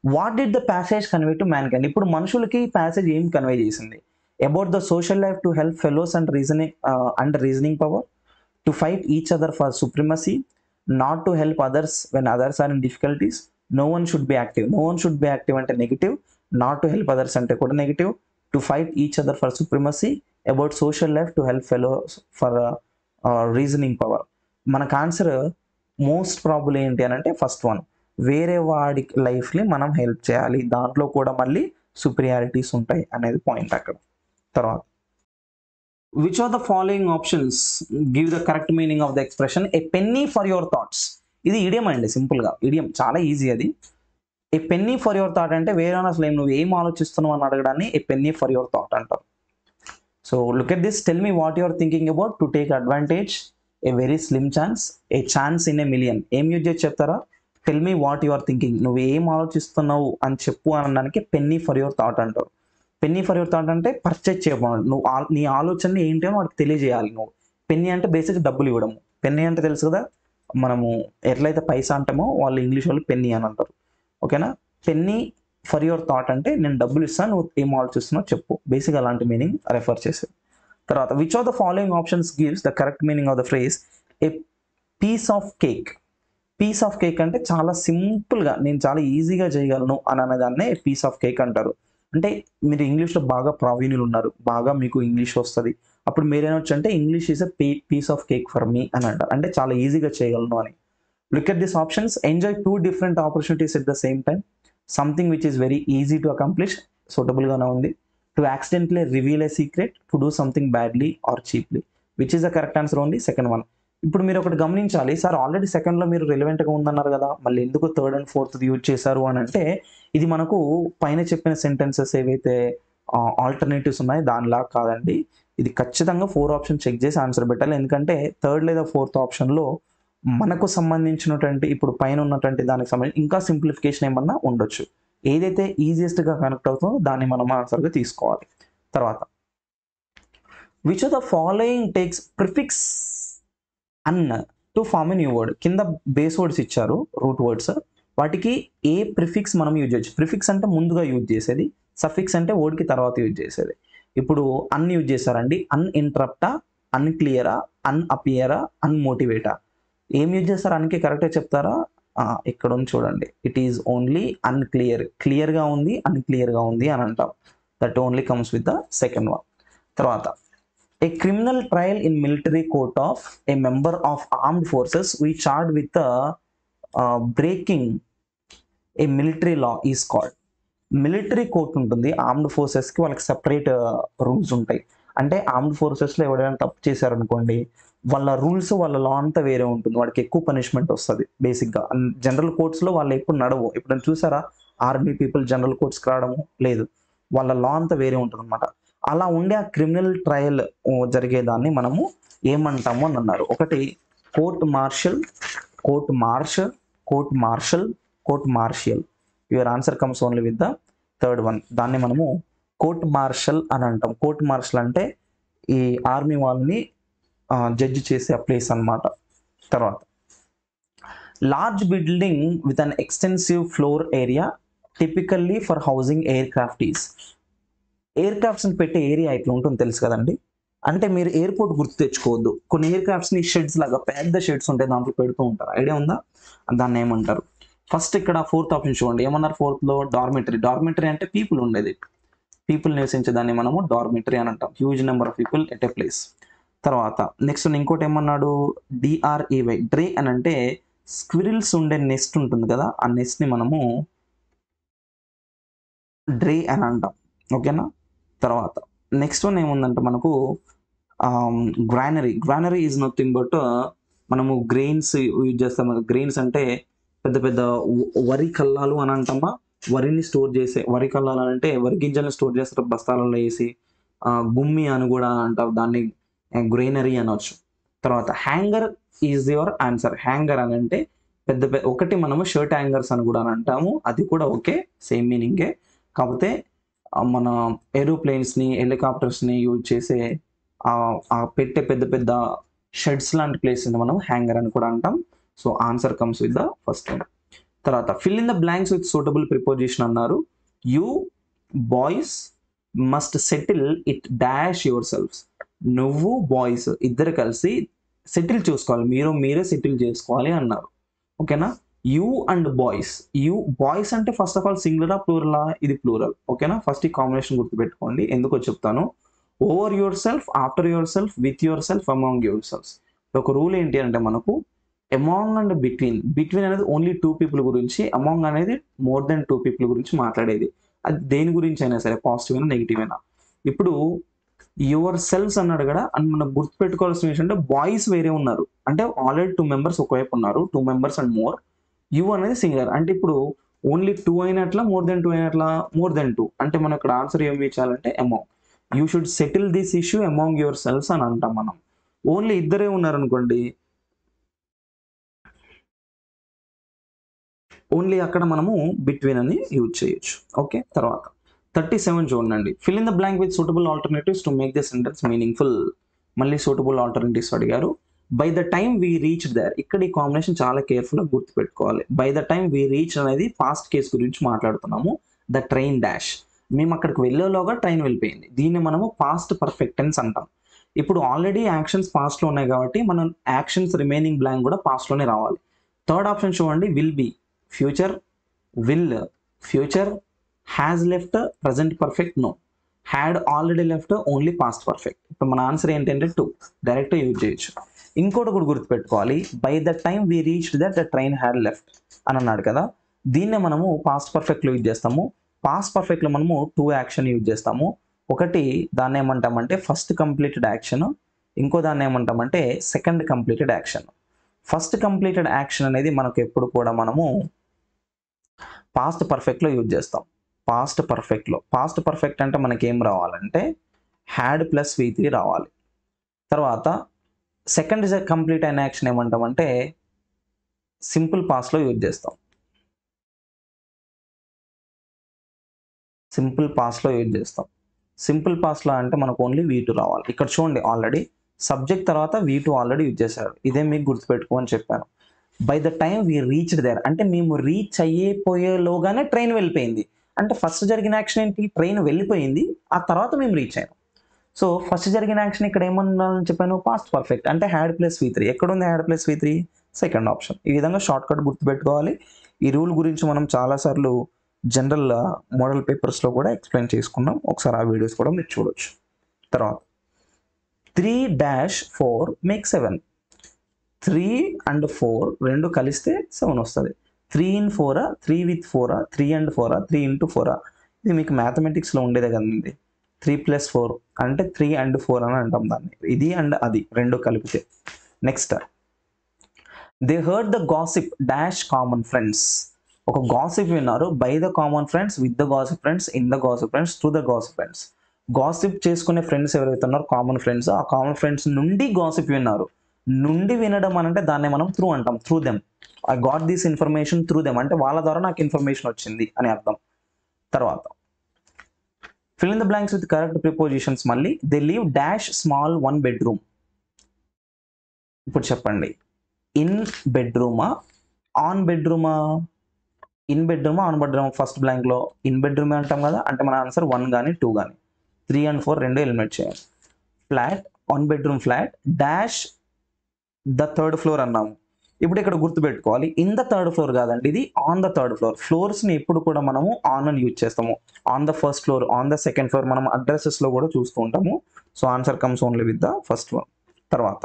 What did the passage convey to mankind? ఇప్పుడు మనుషులకి ప్యాసేజ్ ఏం కన్వే చేసింది? About the social life to help fellows and reasoning power, to fight each other for supremacy, not to help others when others are in difficulties, no one should be active. No one should be active అంటే negative, not to help others అంటే కూడా negative, to fight each other for supremacy, about social life to help fellows for reasoning power. మనకు answer most probable ఏంటి అని అంటే first one. వేరే వాడి లైఫ్ని మనం హెల్ప్ చేయాలి, దాంట్లో కూడా మళ్ళీ సుపీరియారిటీస్ ఉంటాయి అనేది పాయింట్ అక్కడ. తర్వాత which are the following options give the correct meaning of the expression a penny for your thoughts? ఇది ఇడియం అండి, సింపుల్గా ఇడియం, చాలా ఈజీ అది. A penny for your thought అంటే వేరే అసలు నువ్వు ఏం ఆలోచిస్తున్నావు అని అడగడాన్ని a penny for your thought అంటారు. So look at this, tell me what you are thinking about, to take advantage, a very slim chance, a chance in A million. ఏం యూజ్ చేసి చెప్తారా? Tell me what you are thinking, నువ్వు ఏం ఆలోచిస్తున్నావు అని చెప్పు అనడానికి పెన్నీ ఫర్ యువర్ థాట్ అంటారు. పెన్నీ ఫర్ యువర్ థాట్ అంటే పర్చేజ్ చేయబోదు, నువ్వు నీ ఆలోచనని ఏంటి అని వాడికి తెలియజేయాలి నువ్వు. పెన్నీ అంటే బేసిక్ డబ్బులు ఇవ్వడము. పెన్నీ అంటే తెలుసు కదా, మనము ఎట్లయితే పైసా అంటామో వాళ్ళు ఇంగ్లీష్ వాళ్ళు పెన్నీ అని అంటారు. ఓకేనా? పెన్నీ ఫర్ యువర్ థాట్ అంటే నేను డబ్బులు ఇస్తాను, నువ్వు ఏం ఆలోచిస్తున్నావు చెప్పు, బేసిక్ అలాంటి మీనింగ్ రెఫర్ చేసేది. తర్వాత which of the following options gives the correct meaning of the phrase a piece of cake? Piece of cake అంటే చాలా సింపుల్గా నేను చాలా ఈజీగా చేయగలను అని అనేదాన్నే పీస్ ఆఫ్ కేక్ అంటారు. అంటే మీరు ఇంగ్లీష్లో బాగా ప్రావీణ్యులు ఉన్నారు, బాగా మీకు ఇంగ్లీష్ వస్తుంది, అప్పుడు మీరేనొచ్చు అంటే English is a piece of cake for me అని అంటారు, అంటే చాలా ఈజీగా చేయగలను అని. Look at this options. Enjoy two different opportunities at the same time, something which is very easy to accomplish, సూటబుల్గానే ఉంది. To accidentally reveal a secret, to do something badly or cheaply. Which is the correct answer? Only second one. ఇప్పుడు మీరు ఒకటి గమనించాలి, sir already సెకండ్లో మీరు రిలవెంట్గా ఉందన్నారు కదా, మళ్ళీ ఎందుకు థర్డ్ అండ్ ఫోర్త్ యూజ్ చేశారు అని అంటే, ఇది మనకు పైన చెప్పిన సెంటెన్సెస్ ఏవైతే ఆల్టర్నేటివ్స్ ఉన్నాయో దానిలా కాదండి. ఇది ఖచ్చితంగా 4 ఆప్షన్ చెక్ చేసి ఆన్సర్ పెట్టాలి. ఎందుకంటే థర్డ్ లేదా ఫోర్త్ ఆప్షన్లో మనకు సంబంధించినటువంటి ఇప్పుడు పైన ఉన్నటువంటి దానికి సంబంధించి ఇంకా సింప్లిఫికేషన్ ఏమన్నా ఉండొచ్చు. ఏదైతే ఈజియెస్ట్గా కనెక్ట్ అవుతుందో దాన్ని మనం ఆన్సర్గా తీసుకోవాలి. తర్వాత which of the following takes prefix un to form a new word? కింద బేస్ వర్డ్స్ ఇచ్చారు, రూట్ వర్డ్స్, వాటికి ఏ ప్రిఫిక్స్ మనం యూజ్ చేయొచ్చు? ప్రిఫిక్స్ అంటే ముందుగా యూజ్ చేసేది, సఫిక్స్ అంటే వర్డ్కి తర్వాత యూజ్ చేసేది. ఇప్పుడు అన్ యూజ్ చేశారండి, అన్ఇంటరప్టా, అన్క్లియరా, అన్అపియరా, అన్మోటివేటా? ఏం యూజ్ చేస్తారు అన్కి? కరెక్ట్గా చెప్తారా? ఇక్కడ ఉంది చూడండి, ఇట్ ఈజ్ ఓన్లీ అన్క్లియర్. క్లియర్గా ఉంది, అన్క్లియర్గా ఉంది అని అంటాం. That only comes with the second one. తర్వాత a criminal trial in military court of a member of armed forces we charged with breaking a military law is called. Military court ఉంటుంది armed ఫోర్సెస్కి, వాళ్ళకి separate rules ఉంటాయి. అంటే armed ఫోర్సెస్లో ఎవరైనా తప్పు చేశారనుకోండి, వాళ్ళ rules వాళ్ళ లా అంతా వేరే ఉంటుంది, వాడికి ఎక్కువ పనిష్మెంట్ వస్తుంది బేసిక్గా. జనరల్ కోర్ట్స్లో వాళ్ళు ఎప్పుడు నడవు. ఎప్పుడైనా చూసారా ఆర్మీ పీపుల్ జనరల్ కోర్ట్స్కి రావడము? లేదు, వాళ్ళ లా అంతా వేరే ఉంటుంది అనమాట. అలా ఉండే ఆ క్రిమినల్ ట్రయల్ జరిగేదాన్ని మనము ఏమంటాము అని అన్నారు. ఒకటి court martial, court marsh, court martial, court martial. Your answer comes only with the third one. దాన్ని మనము కోర్ట్ మార్షల్ అని అంటాం. కోర్ట్ మార్షల్ అంటే ఈ ఆర్మీ వాళ్ళని జడ్జి చేసే ప్లేస్ అన్నమాట. తర్వాత large building with an extensive floor area typically for housing air crafts. Air క్రాఫ్ట్స్ని పెట్టే ఏరియా ఇట్లా ఉంటుంది తెలుసు కదండి. అంటే మీరు ఎయిర్పోర్ట్ గుర్తు తెచ్చుకోవద్దు, కొన్ని ఎయిర్ క్రాఫ్ట్స్ని షెడ్స్ లాగా పెద్ద షెడ్స్ ఉంటాయి, దాంట్లో పెడుతూ ఉంటారు. ఐడియా ఉందా? దాన్ని ఏమంటారు? ఫస్ట్ ఇక్కడ ఫోర్త్ ఆప్షన్ చూడండి, ఏమన్నారు ఫోర్త్లో? డార్మిటరీ. డార్మిటరీ అంటే పీపుల్ ఉండేది, పీపుల్ నివసించే దాన్ని మనము డార్మిటరీ అని అంటాం. Huge number of people at a place. తర్వాత నెక్స్ట్ ఇంకోటి ఏమన్నాడు? డిఆర్ఏవై, డ్రే అని అంటే స్క్విరిల్స్ ఉండే నెస్ట్ ఉంటుంది కదా, ఆ నెస్ట్ని మనము డ్రే అని అంటాం. ఓకేనా? తర్వాత నెక్స్ట్ వన్ ఏముందంటే మనకు granary. Granary is nothing but మనము గ్రెయిన్స్ యూజ్ చేస్తాం. గ్రెయిన్స్ అంటే పెద్ద పెద్ద వరి కల్లాలు అని అంటామా, వరిని స్టోర్ చేసే వరి కల్లాలు అంటే వరి గింజల్ని స్టోర్ చేస్తారు బస్తాలలో వేసి. గుమ్మి అని కూడా అంటారు దాన్ని, గ్రెయినరీ అనొచ్చు. తర్వాత hanger is your answer. Hanger అని అంటే పెద్ద ఒకటి మనము షర్ట్ హ్యాంగర్స్ అని కూడా అని అంటాము, అది కూడా ఓకే, సేమ్ మీనింగే. కాకపోతే మన ఏరోప్లేన్స్ని హెలికాప్టర్స్ని యూజ్ చేసే పెట్టే పెద్ద పెద్ద షెడ్స్ లాంటి ప్లేస్ని మనం హ్యాంగర్ అని కూడా అంటాం. So answer comes with the first one. తర్వాత fill in the blanks with suitable preposition అన్నారు. You boys must settle it dash yourselves. నువ్వు బాయ్స్ ఇద్దరు కలిసి సెటిల్ చూసుకోవాలి, మీరే సెటిల్ చేసుకోవాలి అన్నారు. ఓకేనా. You and boys, you boys అంటే ఫస్ట్ ఆఫ్ ఆల్ సింగులరా ప్లూరలా, ఇది ప్లూరల్. ఓకేనా. ఫస్ట్ ఈ కాంబినేషన్ గుర్తుపెట్టుకోండి, ఎందుకో చెప్తాను. Over yourself, after yourself, with yourself, among your shelves. ఒక రూల్ ఏంటి అంటే మనకు అమాంగ్ అండ్ బిట్వీన్. బిట్వీన్ అనేది ఓన్లీ 2 people గురించి, అమాంగ్ అనేది మోర్ దెన్ 2 people గురించి మాట్లాడేది. అది దేని గురించి అయినా సరే, పాజిటివ్ అయినా నెగిటివ్ అయినా. ఇప్పుడు యువర్ సెల్ఫ్స్ అన్నాడు కదా, అని మనం గుర్తుపెట్టుకోవాల్సిన విషయం అంటే బాయ్స్ వేరే ఉన్నారు, అంటే ఆల్రెడీ 2 members ఒకవైపు ఉన్నారు, 2 members అండ్ మోర్. యు అనేది సింగులర్, అంటే ఇప్పుడు ఓన్లీ 2 అయినట్లా, మోర్ దెన్ 2 అయినట్లా, మోర్ దెన్ 2. అంటే మనం ఇక్కడ ఆన్సర్ ఏమి ఇచ్చాలంటే among. You should settle this issue among yourselves అని అంటాం మనం. ఓన్లీ ఇద్దరే ఉన్నారనుకోండి, ఓన్లీ అక్కడ మనము బిట్వీన్ అని యూజ్ చేయొచ్చు. ఓకే. తర్వాత 37 చూడండి. Fill in the blank with suitable alternatives to make the sentence meaningful. మళ్ళీ సూటబుల్ ఆల్టర్నేటివ్స్ అడిగారు. By the time we reach there. ఇక్కడ ఈ కాంబినేషన్ చాలా కేర్ఫుల్గా గుర్తుపెట్టుకోవాలి. By the time we reach అనేది పాస్ట్ కేస్ గురించి మాట్లాడుతున్నాము. ద ట్రైన్ డాష్, మేము అక్కడికి వెళ్ళేలోగా ట్రైన్ వెళ్ళిపోయింది. దీన్ని మనము పాస్ట్ పర్ఫెక్ట్ టెన్స్ అంటాం. ఇప్పుడు ఆల్రెడీ యాక్షన్స్ పాస్ట్లో ఉన్నాయి కాబట్టి మనం యాక్షన్స్ రిమైనింగ్ బ్లాంక్ కూడా పాస్ట్లోనే రావాలి. థర్డ్ ఆప్షన్ చూడండి. Will be future, will future, has left present perfect no, had already left only past perfect. ఇప్పుడు మన ఆన్సర్ ఏంటంటే 2, డైరెక్ట్ యూజ్ చేయొచ్చు. ఇంకోటి కూడా గుర్తుపెట్టుకోవాలి. By the time we reached that the train had left అని అన్నాడు కదా, దీన్నే మనము పాస్ట్ పర్ఫెక్ట్లో యూజ్ చేస్తాము. పాస్ట్ పర్ఫెక్ట్లో మనము 2 యాక్షన్ యూజ్ చేస్తాము. ఒకటి దాన్ని ఏమంటామంటే ఫస్ట్ కంప్లీటెడ్ యాక్షన్, ఇంకో దాన్ని ఏమంటామంటే second completed action. First completed action అనేది మనకు ఎప్పుడు కూడా మనము పాస్ట్ పర్ఫెక్ట్లో యూజ్ చేస్తాం. పాస్ట్ పర్ఫెక్ట్ అంటే మనకి ఏం రావాలంటే హ్యాడ్ ప్లస్ V3 రావాలి. తర్వాత సెకండ్ కంప్లీట్ అయిన యాక్షన్ ఏమంటామంటే సింపుల్ పాస్ట్లో యూజ్ చేస్తాం. సింపుల్ పాస్ట్లో అంటే మనకు ఓన్లీ V2 రావాలి. ఇక్కడ చూడండి, ఆల్రెడీ సబ్జెక్ట్ తర్వాత V2 ఆల్రెడీ యూజ్ చేశారు. ఇదే మీకు గుర్తుపెట్టుకోమని చెప్పాను. By the time we reached there అంటే మేము రీచ్ అయ్యేపోయేలోగానే ట్రైన్ వెళ్ళిపోయింది. అంటే ఫస్ట్ జరిగిన యాక్షన్ ఏంటి, ట్రైన్ వెళ్ళిపోయింది, ఆ తర్వాత మేము రీచ్ అయ్యాం. సో ఫస్ట్ జరిగిన యాక్షన్ ఇక్కడ ఏమన్నాను చెప్పాను, పాస్ట్ పర్ఫెక్ట్ అంటే హ్యాడ్ ప్లస్ V3. ఎక్కడుంది had plus V3? Second option. ఈ విధంగా షార్ట్ కట్ గుర్తుపెట్టుకోవాలి. ఈ రూల్ గురించి మనం చాలాసార్లు జనరల్ మోడల్ పేపర్స్లో కూడా ఎక్స్ప్లెయిన్ చేసుకున్నాం, ఒకసారి ఆ వీడియోస్ కూడా మీరు చూడొచ్చు. తర్వాత 3-4 మేక్ 7. 3 and 4 రెండు కలిస్తే 7 వస్తుంది. 3 in 4, 3 with 4, 3 and 4, 3 into 4. ఇది మీకు మ్యాథమెటిక్స్లో ఉండేదే కదండి. 3 + 4 అంటే 3 and 4 అని అంటాం దాన్ని. ఇది అండ్ అది రెండు కలిపితే. Next, they heard the gossip dash common friends. ఒక గాసిప్ విన్నారు. By the common friends, with the gossip friends, in the gossip friends, to the gossip friends. Gossip చేసుకునే ఫ్రెండ్స్ ఎవరైతే ఉన్నారో కామన్ ఫ్రెండ్స్, ఆ కామన్ ఫ్రెండ్స్ నుండి gossip విన్నారు. నుండి వినడం అంటే దాన్ని మనం త్రూ అంటాం. Through them, I got this information through them అంటే వాళ్ళ ద్వారా నాకు ఇన్ఫర్మేషన్ వచ్చింది అని అర్థం. తర్వాత fill in the blanks with correct prepositions. మళ్ళీ they live dash small 1 bedroom. ఇప్పుడు చెప్పండి, ఇన్ బెడ్రూమా, ఆన్ బెడ్రూమా? ఇన్ బెడ్రూమా, ఆన్ బెడ్రూమా? ఫస్ట్ బ్లాంక్లో ఇన్ బెడ్రూమే అంటాం కదా, అంటే మన ఆన్సర్ 1 కానీ 2 కానీ. 3 and 4 రెండు ఎలిమినేట్ చేయాలి. Flat, 1 bedroom flat, dash the third floor అన్నాము. ఇప్పుడు ఇక్కడ గుర్తుపెట్టుకోవాలి, ఇన్ ద థర్డ్ ఫ్లోర్ కాదండి, ఇది ఆన్ ద థర్డ్ ఫ్లోర్. ఫ్లోర్స్ని ఎప్పుడు కూడా మనము ఆన్ అని యూజ్ చేస్తాము. On the first floor, on the second floor మనం అడ్రసెస్లో కూడా చూస్తూ ఉంటాము. So answer comes only with the first one. తర్వాత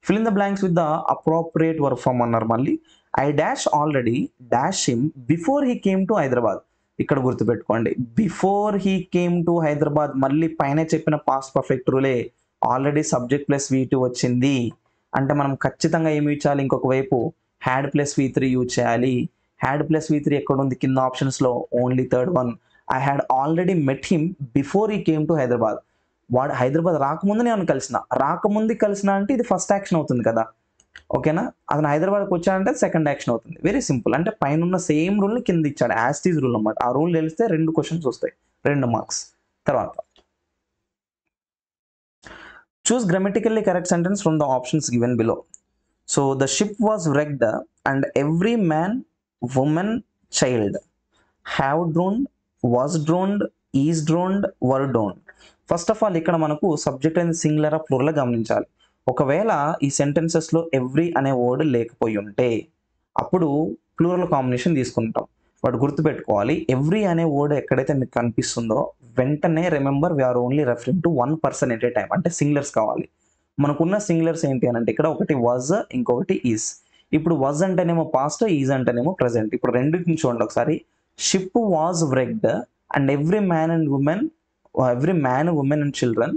fill in the blanks with the appropriate verb form అన్నారు. మళ్ళీ I dash already dash him before he came to Hyderabad. ఇక్కడ గుర్తుపెట్టుకోండి, before he came to Hyderabad. మళ్ళీ పైన చెప్పిన పాస్ట్ పర్ఫెక్ట్ రూలే, already subject plus V2 వచ్చింది అంటే మనం ఖచ్చితంగా ఏమి యూజ్ చేయాలి, ఇంకొక వైపు హ్యాడ్ ప్లస్ V3 యూజ్ చేయాలి. హ్యాడ్ ప్లస్ V3 ఎక్కడ ఉంది కింద ఆప్షన్స్లో, only third one. I had already met him before ఈ కేమ్ టు హైదరాబాద్. వాడు హైదరాబాద్ రాకముందు నేను కలిసిన, రాకముందు కలిసిన అంటే ఇది ఫస్ట్ యాక్షన్ అవుతుంది కదా, ఓకేనా. అతను హైదరాబాద్కి వచ్చాడంటే సెకండ్ యాక్షన్ అవుతుంది. Very simple. అంటే పైన ఉన్న సేమ్ రూల్ని కింద ఇచ్చాడు, యాజ్ టీజ్ రూల్ అన్నమాట. ఆ రూల్ తెలిస్తే 2 క్వశ్చన్స్ వస్తాయి, 2 మార్క్స్. తర్వాత choose grammatically correct sentence from the options given below. So the ship was wrecked and every man, woman, child have drowned, was drowned, is drowned, were drowned. First of all ఇక్కడ మనకు subject అనేది singular plural గమనించాలి. ఒకవేళ ఈ సెంటెన్సెస్లో every అనే word లేకపోయి ఉంటే అప్పుడు ప్లూరల్ కాంబినేషన్ తీసుకుంటాం. వాడు గుర్తుపెట్టుకోవాలి, ఎవ్రీ అనే వర్డ్ ఎక్కడైతే మీకు కనిపిస్తుందో వెంటనే remember we are only referring to 1 person at a time. అంటే సింగులర్స్ కావాలి. మనకున్న సింగులర్స్ ఏంటి అని అంటే ఇక్కడ ఒకటి వాజ్, ఇంకొకటి ఈజ్. ఇప్పుడు వాజ్ అంటేనేమో పాస్ట్, ఈజ్ అంటేనేమో ప్రెసెంట్. ఇప్పుడు రెండింటిని చూడండి ఒకసారి. Ship was wrecked and every man women and children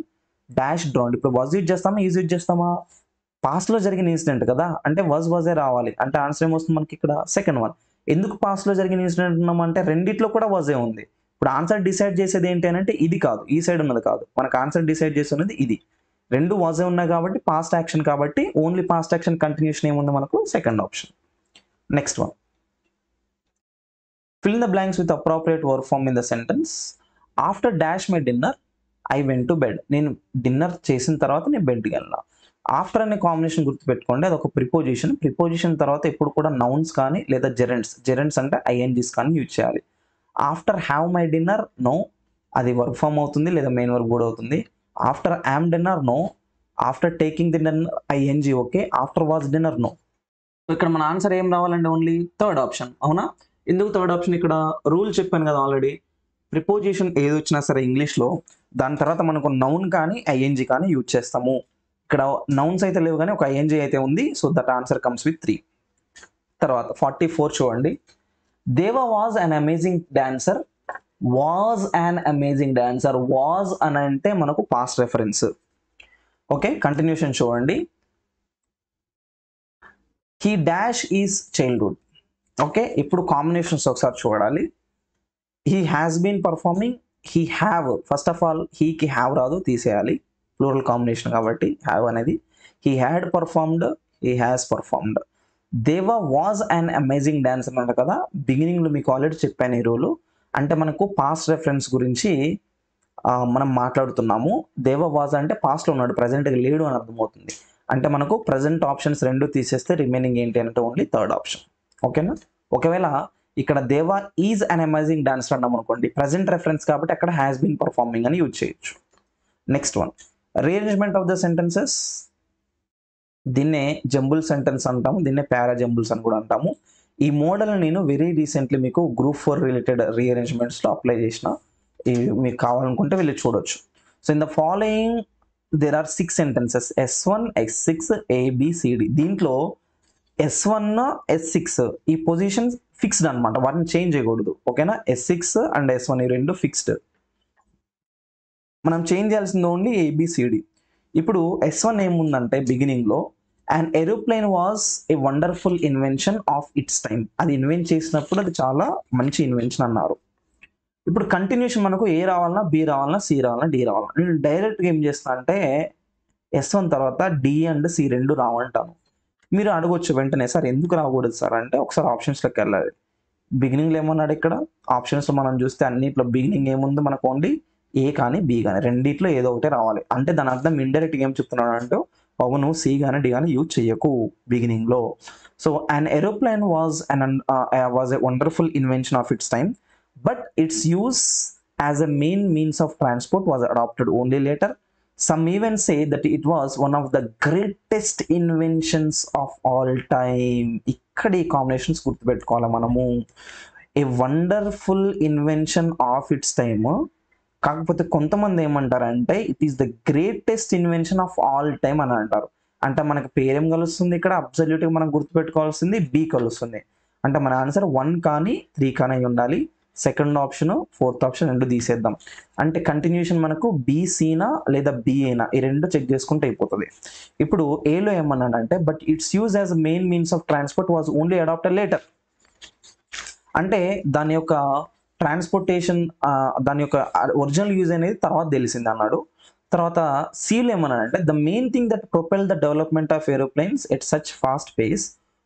dash drowned. ఇప్పుడు వాజ్ యూజ్ చేస్తామా, ఈజ్ యూజ్ చేస్తామా? పాస్ట్లో జరిగిన ఇన్సిడెంట్ కదా, అంటే వాజే రావాలి. అంటే ఆన్సర్ ఏమొస్తుంది మనకి ఇక్కడ, సెకండ్ వన్. ఎందుకు పాస్ట్లో జరిగిన ఇన్సిడెంట్ ఉన్నామంటే రెండిట్లో కూడా వాజే ఉంది. ఇప్పుడు ఆన్సర్ డిసైడ్ చేసేది ఏంటి అని అంటే ఇది కాదు, ఈ సైడ్ ఉన్నది కాదు. మనకు ఆన్సర్ డిసైడ్ చేస్తున్నది ఇది. 2 వాజే ఉన్నాయి కాబట్టి పాస్ట్ యాక్షన్, కాబట్టి ఓన్లీ పాస్ట్ యాక్షన్ కంటిన్యూషన్ ఏముంది మనకు, second option. Next one, fill in the blanks with appropriate verb form in the sentence. After dash my dinner I went to bed. నేను dinner చేసిన తర్వాత నేను బెడ్కి వెళ్ళిన. ఆఫ్టర్ అనే combination గుర్తుపెట్టుకోండి, అది ఒక ప్రిపోజిషన్. ప్రిపోజిషన్ తర్వాత ఎప్పుడు కూడా నౌన్స్ కానీ లేదా జెరెంట్స్ అంటే ఐఎన్జీస్ కానీ యూజ్ చేయాలి. After have my dinner, no, అది వర్క్ ఫామ్ అవుతుంది లేదా మెయిన్ వర్బ్ కూడా అవుతుంది. After am dinner, no. After taking the dinner, ING, okay. After was dinner, no. ఇక్కడ మన ఆన్సర్ ఏం రావాలంటే ఓన్లీ థర్డ్ ఆప్షన్, అవునా? ఎందుకు థర్డ్ ఆప్షన్? ఇక్కడ రూల్ చెప్పాను కదా ఆల్రెడీ, ప్రిపోజిషన్ ఏది వచ్చినా సరే ఇంగ్లీష్లో దాని తర్వాత మనకు నౌన్ కానీ ఐఎన్జీ కానీ యూజ్ చేస్తాము. ఇక్కడ నౌన్స్ అయితే లేవు కానీ ఒక ఐఎన్జీ అయితే ఉంది. So that answer comes with 3. తర్వాత 44 చూడండి. Deva was an amazing dancer. Was అని అంటే మనకు పాస్ట్ రెఫరెన్స్, ఓకే. కంటిన్యూషన్ చూడండి. He dash is childhood, okay. ఇప్పుడు కాంబినేషన్స్ ఒకసారి చూడాలి. He has been performing, he have. First of all హీకి హ్యావ్ రాదు, తీసేయాలి, ప్లూరల్ కాంబినేషన్ కాబట్టి హ్యావ్ అనేది. He had performed, he has performed. Deva was an amazing dancer అన్నారు కదా, బిగినింగ్లో మీకు ఆల్రెడీ చెప్పాను ఈ రూలు. అంటే మనకు పాస్ట్ రెఫరెన్స్ గురించి మనం మాట్లాడుతున్నాము. దేవ వాజ్ అంటే పాస్ట్లో ఉన్నాడు, ప్రజెంట్గా లేడు అని అర్థమవుతుంది. అంటే మనకు ప్రజెంట్ ఆప్షన్స్ 2 తీసేస్తే రిమైనింగ్ ఏంటి అంటే ఓన్లీ థర్డ్ ఆప్షన్, ఓకేనా. ఒకవేళ ఇక్కడ దేవా ఈజ్ అన్ అమేజింగ్ డాన్సర్ అన్నాం అనుకోండి, ప్రజెంట్ రెఫరెన్స్ కాబట్టి అక్కడ హ్యాస్ బీన్ పర్ఫార్మింగ్ అని యూజ్ చేయొచ్చు. Next one, rearrangement of the sentences. దీన్నే జంబుల్ సెంటెన్స్ అంటాము, దీన్నే పారా జంబుల్స్ అని కూడా అంటాము. ఈ మోడల్ నేను వెరీ రీసెంట్లీ మీకు గ్రూప్ 4 రిలేటెడ్ రీఅరేంజ్మెంట్స్లో అప్లై చేసిన. మీకు కావాలనుకుంటే వెళ్ళి చూడొచ్చు. So in the following there are 6 sentences, S1, S6, ABCD. దీంట్లో S1, S6 ఈ పొజిషన్స్ ఫిక్స్డ్ అనమాట, వాటిని చేంజ్ చేయకూడదు, ఓకేనా. S6 అండ్ S1 ఈ 2 ఫిక్స్డ్. మనం చేంజ్ చేయాల్సింది ఓన్లీ ABCD. ఇప్పుడు S1 ఏముందంటే బిగినింగ్లో, and aeroplane was a wonderful invention of its time. అది ఇన్వెంట్ చేసినప్పుడు అది చాలా మంచి ఇన్వెన్షన్ అన్నారు. ఇప్పుడు కంటిన్యూషన్ మనకు ఏ రావాలన్నా, B రావాలన్నా, C రావాలన్నా, D రావాలన్నా. నేను డైరెక్ట్గా ఏం చేస్తాను అంటే S1 తర్వాత D అండ్ C 2 రావంటాను. మీరు అడగొచ్చు వెంటనే, సార్ ఎందుకు రాకూడదు సార్ అంటే ఒకసారి ఆప్షన్స్లోకి వెళ్ళాలి. బిగినింగ్లో ఏమన్నాడు ఇక్కడ, ఆప్షన్స్లో మనం చూస్తే అన్నిట్లో బిగినింగ్ ఏముంది మనకు ఓన్లీ ఏ కానీ బి కానీ, రెండిట్లో ఏదో ఒకటే రావాలి. అంటే దాని అర్థం ఇండైరెక్ట్గా ఏం చెప్తున్నాడు అంటే అవును C కానీ D కానీ యూజ్ చేయకు బిగినింగ్లో. So an aeroplane was a wonderful invention of its time, but its use as a main means of transport was adapted only later. Some even say that it was one of the greatest inventions of all time. ఇక్కడ ఈ combinations గుర్తుపెట్టుకోవాలి మనము. ఏ wonderful invention of its time, కాకపోతే కొంతమంది ఏమంటారంటే it is the greatest invention of all time అని అంటారు. అంటే మనకి పేరేం కలుస్తుంది ఇక్కడ, అబ్సల్యూట్గా మనం గుర్తుపెట్టుకోవాల్సింది B కలుస్తుంది. అంటే మన ఆన్సర్ 1 కానీ 3 కానీ ఉండాలి. సెకండ్ ఆప్షన్ ఫోర్త్ ఆప్షన్ రెండు తీసేద్దాం. అంటే కంటిన్యూషన్ మనకు బీసీనా లేదా బిఏనా ఈ రెండు చెక్ చేసుకుంటే అయిపోతుంది. ఇప్పుడు ఏలో ఏమన్నాడంటే but its use as main means of transport was only adapted later. అంటే దాని యొక్క ట్రాన్స్పోర్టేషన్ దాని యొక్క ఒరిజినల్ యూజ్ అనేది తర్వాత తెలిసింది అన్నాడు. తర్వాత సీలో ఏమన్నాడంటే the main thing that propel the development of aeroplanes at such fast pace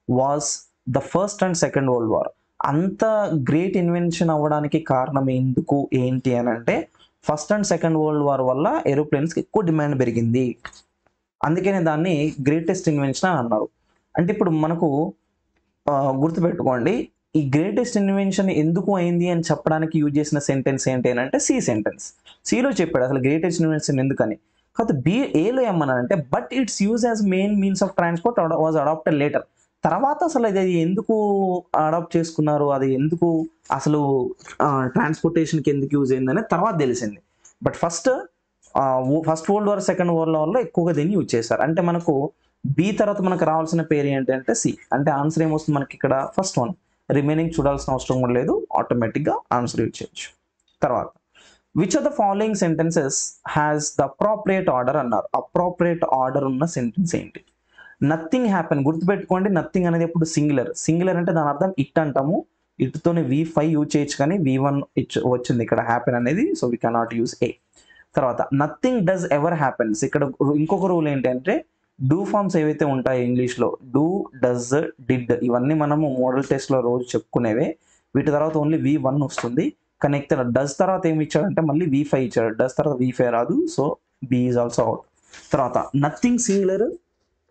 was the first and second world war. అంత గ్రేట్ ఇన్వెన్షన్ అవ్వడానికి కారణం ఎందుకు ఏంటి అని అంటే first and second world war వల్ల ఏరోప్లేన్స్కి ఎక్కువ డిమాండ్ పెరిగింది, అందుకనే దాన్ని గ్రేటెస్ట్ ఇన్వెన్షన్ అని అన్నారు. అంటే ఇప్పుడు మనకు గుర్తుపెట్టుకోండి, ఈ గ్రేటెస్ట్ ఇన్వెన్షన్ ఎందుకు అయింది అని చెప్పడానికి యూజ్ చేసిన సెంటెన్స్ ఏంటి అని అంటే సి సెంటెన్స్. సిలో చెప్పాడు అసలు గ్రేటెస్ట్ ఇన్వెన్షన్ ఎందుకని. కాకపోతే ఏలో ఏమన్నానంటే but its use as main means of transport was adapted later. తర్వాత అసలు అది ఎందుకు అడాప్ట్ చేసుకున్నారు, అది ఎందుకు అసలు ట్రాన్స్పోర్టేషన్కి ఎందుకు యూజ్ అయిందని తర్వాత తెలిసింది. But first world war second world వార్లో ఎక్కువగా దీన్ని యూజ్ చేశారు. అంటే మనకు బి తర్వాత మనకు రావాల్సిన పేరు ఏంటంటే సి. అంటే ఆన్సర్ ఏమొస్తుంది మనకి ఇక్కడ ఫస్ట్ వన్. రిమైనింగ్ చూడాల్సిన అవసరం కూడా లేదు, ఆటోమేటిక్గా ఆన్సర్ యూజ్ చేయొచ్చు. తర్వాత which of the following sentences has the appropriate order అన్నారు. అప్రోప్రియేట్ ఆర్డర్ ఉన్న సెంటెన్స్ ఏంటి? Nothing happen. గుర్తుపెట్టుకోండి, నథింగ్ అనేది ఎప్పుడు సింగులర్. సింగులర్ అంటే దాని అర్థం ఇట్ అంటాము. ఇట్తోనే V5 యూజ్ చేయొచ్చు, కానీ V1 వచ్చింది ఇక్కడ హ్యాపెన్ అనేది, so we cannot use a. తర్వాత నథింగ్ డస్ ఎవర్ హ్యాపెన్స్. ఇక్కడ ఇంకొక రూల్ ఏంటంటే డూ ఫార్మ్స్ ఏవైతే ఉంటాయో ఇంగ్లీష్లో డూ, డస్, డిడ్ ఇవన్నీ మనము మోడల్ టెస్ట్లో రోజు చెప్పుకునేవే. వీటి తర్వాత ఓన్లీ V1 వస్తుంది. కానీ ఇక్కడ డస్ తర్వాత ఏమి ఇచ్చాడంటే మళ్ళీ V5 ఇచ్చాడు. డస్ తర్వాత V5 రాదు, so B is also out. తర్వాత నథింగ్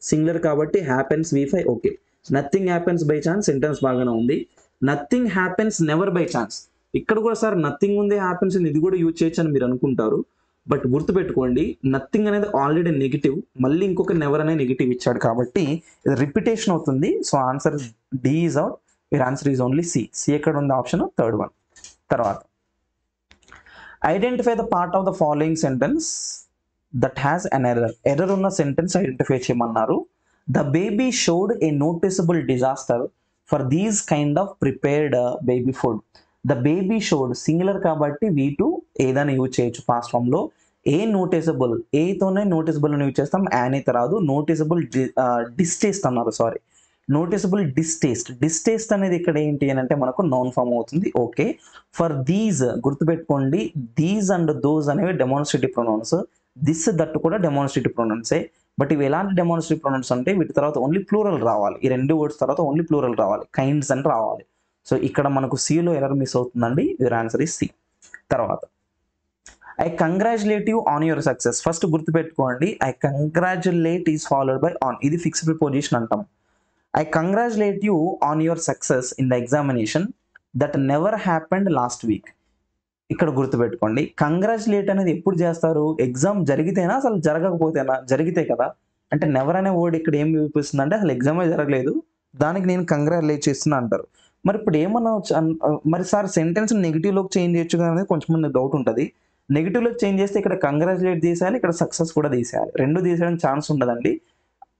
సింగులర్ కాబట్టి happens V5 okay. Nothing happens by chance sentence బాగానే ఉంది. Nothing happens never by chance. ఇక్కడ కూడా సార్ నథింగ్ ఉంది హ్యాపెన్స్ ఇది కూడా యూజ్ చేయొచ్చు అని మీరు అనుకుంటారు. బట్ గుర్తుపెట్టుకోండి, నథింగ్ అనేది ఆల్రెడీ నెగిటివ్, మళ్ళీ ఇంకొక నెవర్ అనే నెగిటివ్ ఇచ్చాడు కాబట్టి ఇది రిపిటేషన్ అవుతుంది. So answer D is out. Your answer is only C. C ఎక్కడ ఉంది ఆప్షన్ థర్డ్ వన్. తర్వాత identify the part of the following sentence that has an error. Error ఉన్న సెంటెన్స్ ఐడెంటిఫై చేయమన్నారు. The baby showed a noticeable disaster for these kind of prepared baby food. The baby showed singular కాబట్టి V2 ఏదైనా use చేయొచ్చు past ఫామ్లో. A noticeable, ఏతోనే noticeable అని use చేస్తాం, యానైతే రాదు. నోటిసబుల్ డిస్టేస్ట్ అన్నారు, సారీ నోటిసబుల్ డిస్టేస్ట్ అనేది ఇక్కడ ఏంటి అని అంటే మనకు నౌన్ ఫామ్ అవుతుంది. ఓకే. ఫర్ దీస్ గుర్తుపెట్టుకోండి, దీస్ అండ్ దోస్ అనేవి డెమాన్స్ట్రేటివ్ ప్రొనౌన్స్. దిస్ దట్ కూడా డెమాన్స్ట్రేటివ్ ప్రొనౌన్సే. బట్ ఇవి ఎలాంటి డెమాన్స్ట్రేటివ్ ప్రొనౌన్స్ అంటే వీటి తర్వాత ఓన్లీ ప్లూరల్ రావాలి. ఈ రెండు వర్డ్స్ తర్వాత ఓన్లీ ప్లూరల్ రావాలి, కైండ్స్ అని రావాలి. సో ఇక్కడ మనకు సిలో ఎర్రర్ మిస్ అవుతుందండి. Your answer is C. తర్వాత I congratulate you on your success. First గుర్తుపెట్టుకోండి, I congratulate is followed by on. ఇది ఫిక్స్డ్ ప్రిపోజిషన్ అంటాం. I congratulate you on your success in the examination that never happened last week. ఇక్కడ గుర్తుపెట్టుకోండి, congratulate అనేది ఎప్పుడు చేస్తారు? Exam జరిగితేనా అసలు జరగకపోతేనా? జరిగితే కదా. అంటే నెవర్ అనే వర్డ్ ఇక్కడ ఏం చూపిస్తుంది అంటే అసలు ఎగ్జామే జరగలేదు, దానికి నేను కంగ్రాచులేట్ చేస్తున్నా అంటారు. మరి ఇప్పుడు ఏమన్నా మరి సార్ సెంటెన్స్ నెగిటివ్లోకి చేంజ్ చేయొచ్చు కదా అనేది కొంచెం మంది డౌట్ ఉంటుంది. నెగిటివ్లోకి చేంజ్ చేస్తే ఇక్కడ కంగ్రాచులేట్ తీసేయాలి, ఇక్కడ సక్సెస్ కూడా తీసేయాలి. రెండు తీసేయడానికి ఛాన్స్ ఉండదండి.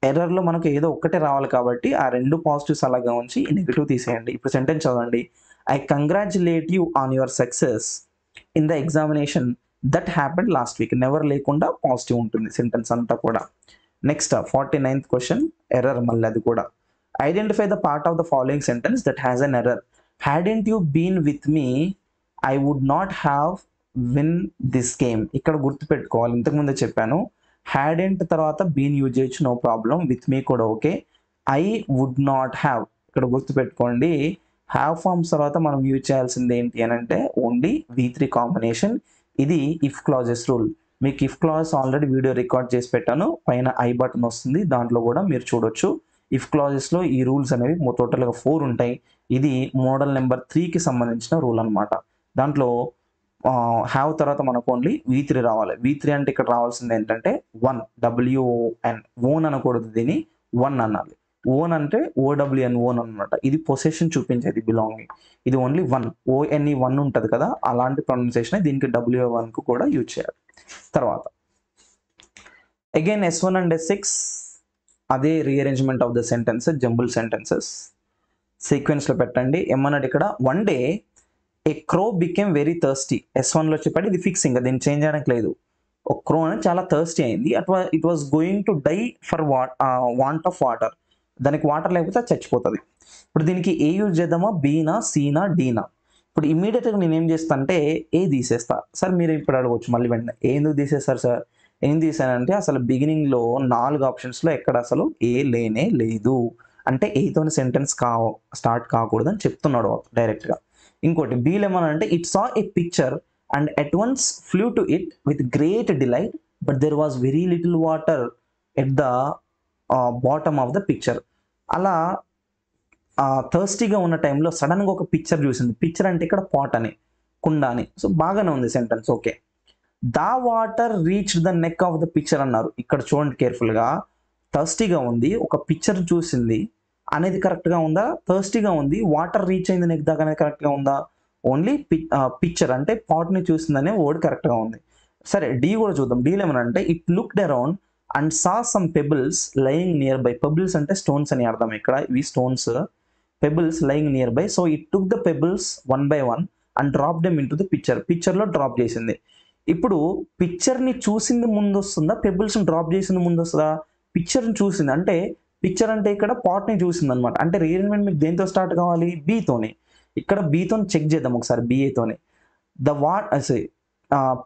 ఎర్రర్లో మనకు ఏదో ఒక్కటే రావాలి కాబట్టి ఆ రెండు పాజిటివ్స్ అలాగా ఉంచి నెగిటివ్ తీసేయండి. ఇప్పుడు సెంటెన్స్ చదవండి. I congratulate you on your success in the examination that happened last week. Never లేకుండా పాజిటివ్ ఉంటుంది సెంటెన్స్ అంతా కూడా. నెక్స్ట్ 49th క్వశ్చన్, ఎర్రర్ మళ్ళీ అది కూడా. Identify the part of the following sentence that has an error. Hadn't you been with me I would not have win this game. ఇక్కడ గుర్తుపెట్టుకోవాలి, ఇంతకుముందే చెప్పాను హ్యాడెంట్ తర్వాత బీన్ యూజ్ చేయొచ్చు, నో ప్రాబ్లం. విత్ మీ కూడా okay. I would not have ఇక్కడ గుర్తుపెట్టుకోండి, have forms తర్వాత మనం యూజ్ చేయాల్సింది ఏంటి అని అంటే ఓన్లీ V3 కాంబినేషన్. ఇది ఇఫ్ క్లాజెస్ రూల్. మీకు if clause already video record చేసి పెట్టాను, పైన ఐ బటన్ వస్తుంది, దాంట్లో కూడా మీరు చూడొచ్చు. ఇఫ్ క్లాజెస్లో ఈ రూల్స్ అనేవి టోటల్గా 4 ఉంటాయి. ఇది మోడల్ నెంబర్ 3కి సంబంధించిన రూల్ అనమాట. దాంట్లో హ్యావ్ తర్వాత మనకు ఓన్లీ V3 రావాలి. V3 అంటే ఇక్కడ రావాల్సింది ఏంటంటే 1, WON. ఓన్ అనకూడదు, దీన్ని 1 అనాలి. ఓన్ అంటే OWN ఓన్ అనమాట. ఇది పొసెషన్ చూపించేది, బిలాంగింగ్. ఇది ఓన్లీ 1, ONE 1 ఉంటుంది కదా, అలాంటి ప్రొనౌన్సియేషన్ దీనికి WO1కు కూడా యూజ్ చేయాలి. తర్వాత అగైన్ S1 అండ్ S6 అదే rearrangement of the sentences, jumble sentences సీక్వెన్స్లో పెట్టండి. ఏమన్నాడు ఇక్కడ, one day a crow became very thirsty. S1లో చెప్పాడు, ఇది ఫిక్స్, ఇంకా దీన్ని చేంజ్ చేయడానికి లేదు. ఒక క్రో అనేది చాలా థర్స్టీ అయింది. It was going to die for want of water. దానికి వాటర్ లేకపోతే అది చచ్చిపోతుంది. ఇప్పుడు దీనికి ఏ యూజ్ చేద్దామా, బీనా, సీనా, డీనా? ఇప్పుడు ఇమీడియట్గా నేను ఏం చేస్తా అంటే ఏ తీసేస్తా. సార్ మీరు ఇప్పుడు అడగవచ్చు మళ్ళీ వెంటనే, ఏ ఎందుకు తీసేస్తారు సార్? ఏం తీసానంటే అసలు బిగినింగ్లో 4 ఆప్షన్స్లో ఎక్కడ అసలు ఏ లేనే లేదు. అంటే ఏతోని సెంటెన్స్ స్టార్ట్ కాకూడదని చెప్తున్నాడు డైరెక్ట్గా. ఇంకోటి బీలో ఏమనంటే it saw A picture and at once flu to it with great delight but there was very little water at the bottom of the picture. అలా థర్స్టీగా ఉన్న టైంలో సడన్గా ఒక పిక్చర్ చూసింది. పిక్చర్ అంటే ఇక్కడ పాట్ అని, కుండ అని. సో బాగానే ఉంది sentence, okay. The water reach the neck of the picture అన్నారు. ఇక్కడ చూడండి కేర్ఫుల్గా, థర్స్టీగా ఉంది, ఒక పిక్చర్ చూసింది అనేది కరెక్ట్గా ఉందా? థర్స్టీగా ఉంది, వాటర్ రీచ్ అయింది నెక్ దాకా అనేది కరెక్ట్గా ఉందా? ఓన్లీ పిక్చర్ అంటే పాట్ని చూసిందనే వర్డ్ కరెక్ట్గా ఉంది. సరే డి కూడా చూద్దాం. డీలో ఏమనంటే it looked around and saw some pebbles lying near by. Pebbles అంటే స్టోన్స్ అని అర్థం ఇక్కడ, ఇవి stones, pebbles lying near by. So it took the pebbles one by one and drop డెమ్ in to the picture. పిక్చర్లో drop చేసింది. ఇప్పుడు పిక్చర్ని చూసింది ముందు వస్తుందా, పెబుల్స్ని డ్రాప్ చేసింది ముందు వస్తుందా? పిక్చర్ని చూసింది అంటే, పిక్చర్ అంటే ఇక్కడ పాట్ని చూసింది అనమాట. అంటే రీఅరేంజ్మెంట్ మీకు దేంతో స్టార్ట్ కావాలి? బీతోని. ఇక్కడ బీతో చెక్ చేద్దాం ఒకసారి, బిఏతోని. ద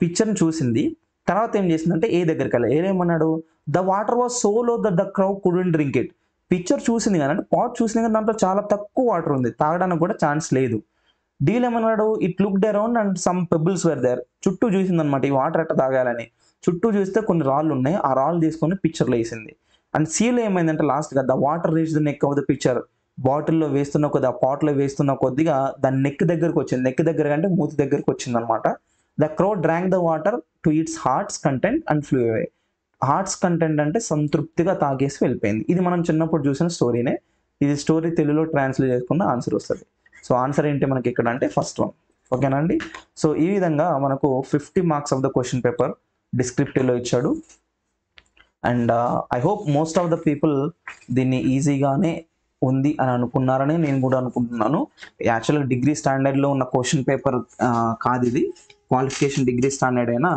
పిక్చర్ని చూసింది, తర్వాత ఏం చేసిందంటే ఏ దగ్గరికి వెళ్ళి ఏమన్నాడు? ద వాటర్ వాజ్ సో లో that the క్రౌ couldn't drink it. Picture చూసింది కానీ, అంటే పాట్ చూసింది కానీ దాంట్లో చాలా తక్కువ వాటర్ ఉంది, తాగడానికి కూడా ఛాన్స్ లేదు. డీల్ ఏమన్నాడు? It looked around and some pebbles were there. చుట్టూ చూసింది అనమాట, ఈ వాటర్ ఎట్ట తాగాలని. చుట్టూ చూస్తే కొన్ని రాళ్ళు ఉన్నాయి, ఆ రాళ్ళు తీసుకొని పిక్చర్లో వేసింది. అండ్ సీలో ఏమైందంటే లాస్ట్గా the water reach the neck of the picture. బాటిల్లో వేస్తున్న కొద్ది, ఆ పాట్లో వేస్తున్న కొద్దిగా దాని నెక్ దగ్గరకు వచ్చింది. నెక్ దగ్గర అంటే మూతి దగ్గరకు వచ్చింది అనమాట. The crow drank the water to its hearts content and flew away. Hearts content అంటే సంతృప్తిగా తాగేసి వెళ్ళిపోయింది. ఇది మనం చిన్నప్పుడు చూసిన స్టోరీనే. ఇది స్టోరీ తెలుగులో ట్రాన్స్లేట్ చేసుకున్న ఆన్సర్ వస్తుంది. సో ఆన్సర్ ఏంటి మనకి ఇక్కడ అంటే ఫస్ట్ వన్. ఓకేనా అండి? సో ఈ విధంగా మనకు 50 marks of the question paper డిస్క్రిప్టివ్లో ఇచ్చాడు. And I hope most of the people దీన్ని ఈజీగానే ఉంది అని అనుకున్నారని నేను కూడా అనుకుంటున్నాను. యాక్చువల్గా డిగ్రీ స్టాండర్డ్లో ఉన్న క్వశ్చన్ పేపర్ కాదు ఇది, క్వాలిఫికేషన్ డిగ్రీ స్టాండర్డ్ అయినా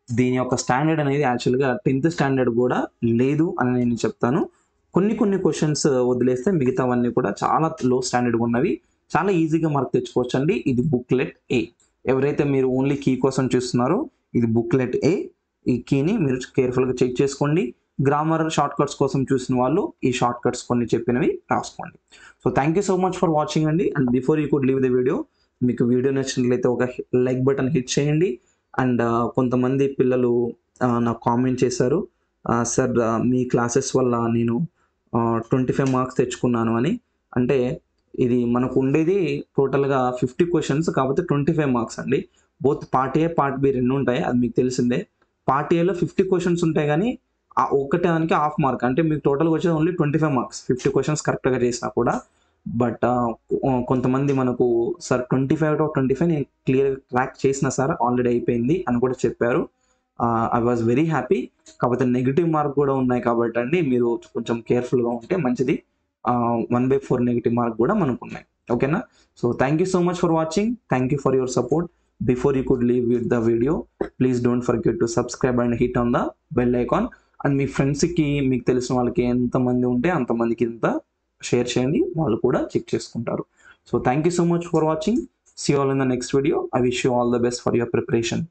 దీని యొక్క స్టాండర్డ్ అనేది యాక్చువల్గా 10th స్టాండర్డ్ కూడా లేదు అని నేను చెప్తాను. కొన్ని క్వశ్చన్స్ వదిలేస్తే మిగతావన్నీ కూడా చాలా లో స్టాండర్డ్గా ఉన్నవి, చాలా ఈజీగా మార్క్ తెచ్చుకోవచ్చు అండి. ఇది బుక్లెట్ ఏ. ఎవరైతే మీరు ఓన్లీ కీ కోసం చూస్తున్నారో ఇది బుక్లెట్ ఏ. ఈ కీని మీరు కేర్ఫుల్గా చెక్ చేసుకోండి. గ్రామర్ షార్ట్ కట్స్ కోసం చూసిన వాళ్ళు ఈ షార్ట్ కట్స్ కొన్ని చెప్పినవి రాసుకోండి. So thank you so much for watching అండి. And before you could leave the video, మీకు వీడియో నచ్చినట్లయితే ఒక లైక్ బటన్ హిట్ చేయండి. అండ్ కొంతమంది పిల్లలు నాకు కామెంట్ చేశారు, సార్ మీ క్లాసెస్ వల్ల నేను 25 మార్క్స్ తెచ్చుకున్నాను అని. అంటే ఇది మనకు ఉండేది టోటల్గా 50 క్వశ్చన్స్, కాకపోతే 25 మార్క్స్ అండి. Both part A part B రెండు ఉంటాయి, అది మీకు తెలిసిందే. పార్ట్ ఏలో 50 క్వశ్చన్స్ ఉంటాయి కానీ ఒకటే దానికి హాఫ్ మార్క్, అంటే మీకు టోటల్గా వచ్చేది ఓన్లీ 25 మార్క్స్ 50 క్వశ్చన్స్ కరెక్ట్గా చేసినా కూడా. బట్ కొంతమంది మనకు సార్ 25 నేను క్లియర్ ట్రాక్ చేసిన సార్, ఆల్రెడీ అయిపోయింది అని కూడా చెప్పారు. I was very happy. కాకపోతే నెగిటివ్ మార్క్ కూడా ఉన్నాయి కాబట్టి అండి మీరు కొంచెం కేర్ఫుల్గా ఉంటే మంచిది. 1/4 నెగిటివ్ మార్క్ కూడా మనకు ఉన్నాయి. ఓకేనా? So thank you so much for watching. Thank you for your support. Before you could leave with the video, please don't forget to subscribe and hit on the bell icon. And మీ ఫ్రెండ్స్కి, మీకు తెలిసిన వాళ్ళకి ఎంతమంది ఉంటే అంతమందికి ఇంత share చేయండి, వాళ్ళు కూడా చెక్ చేసుకుంటారు. So thank you so much for watching. See you all in the next video. I wish you all the best for your preparation.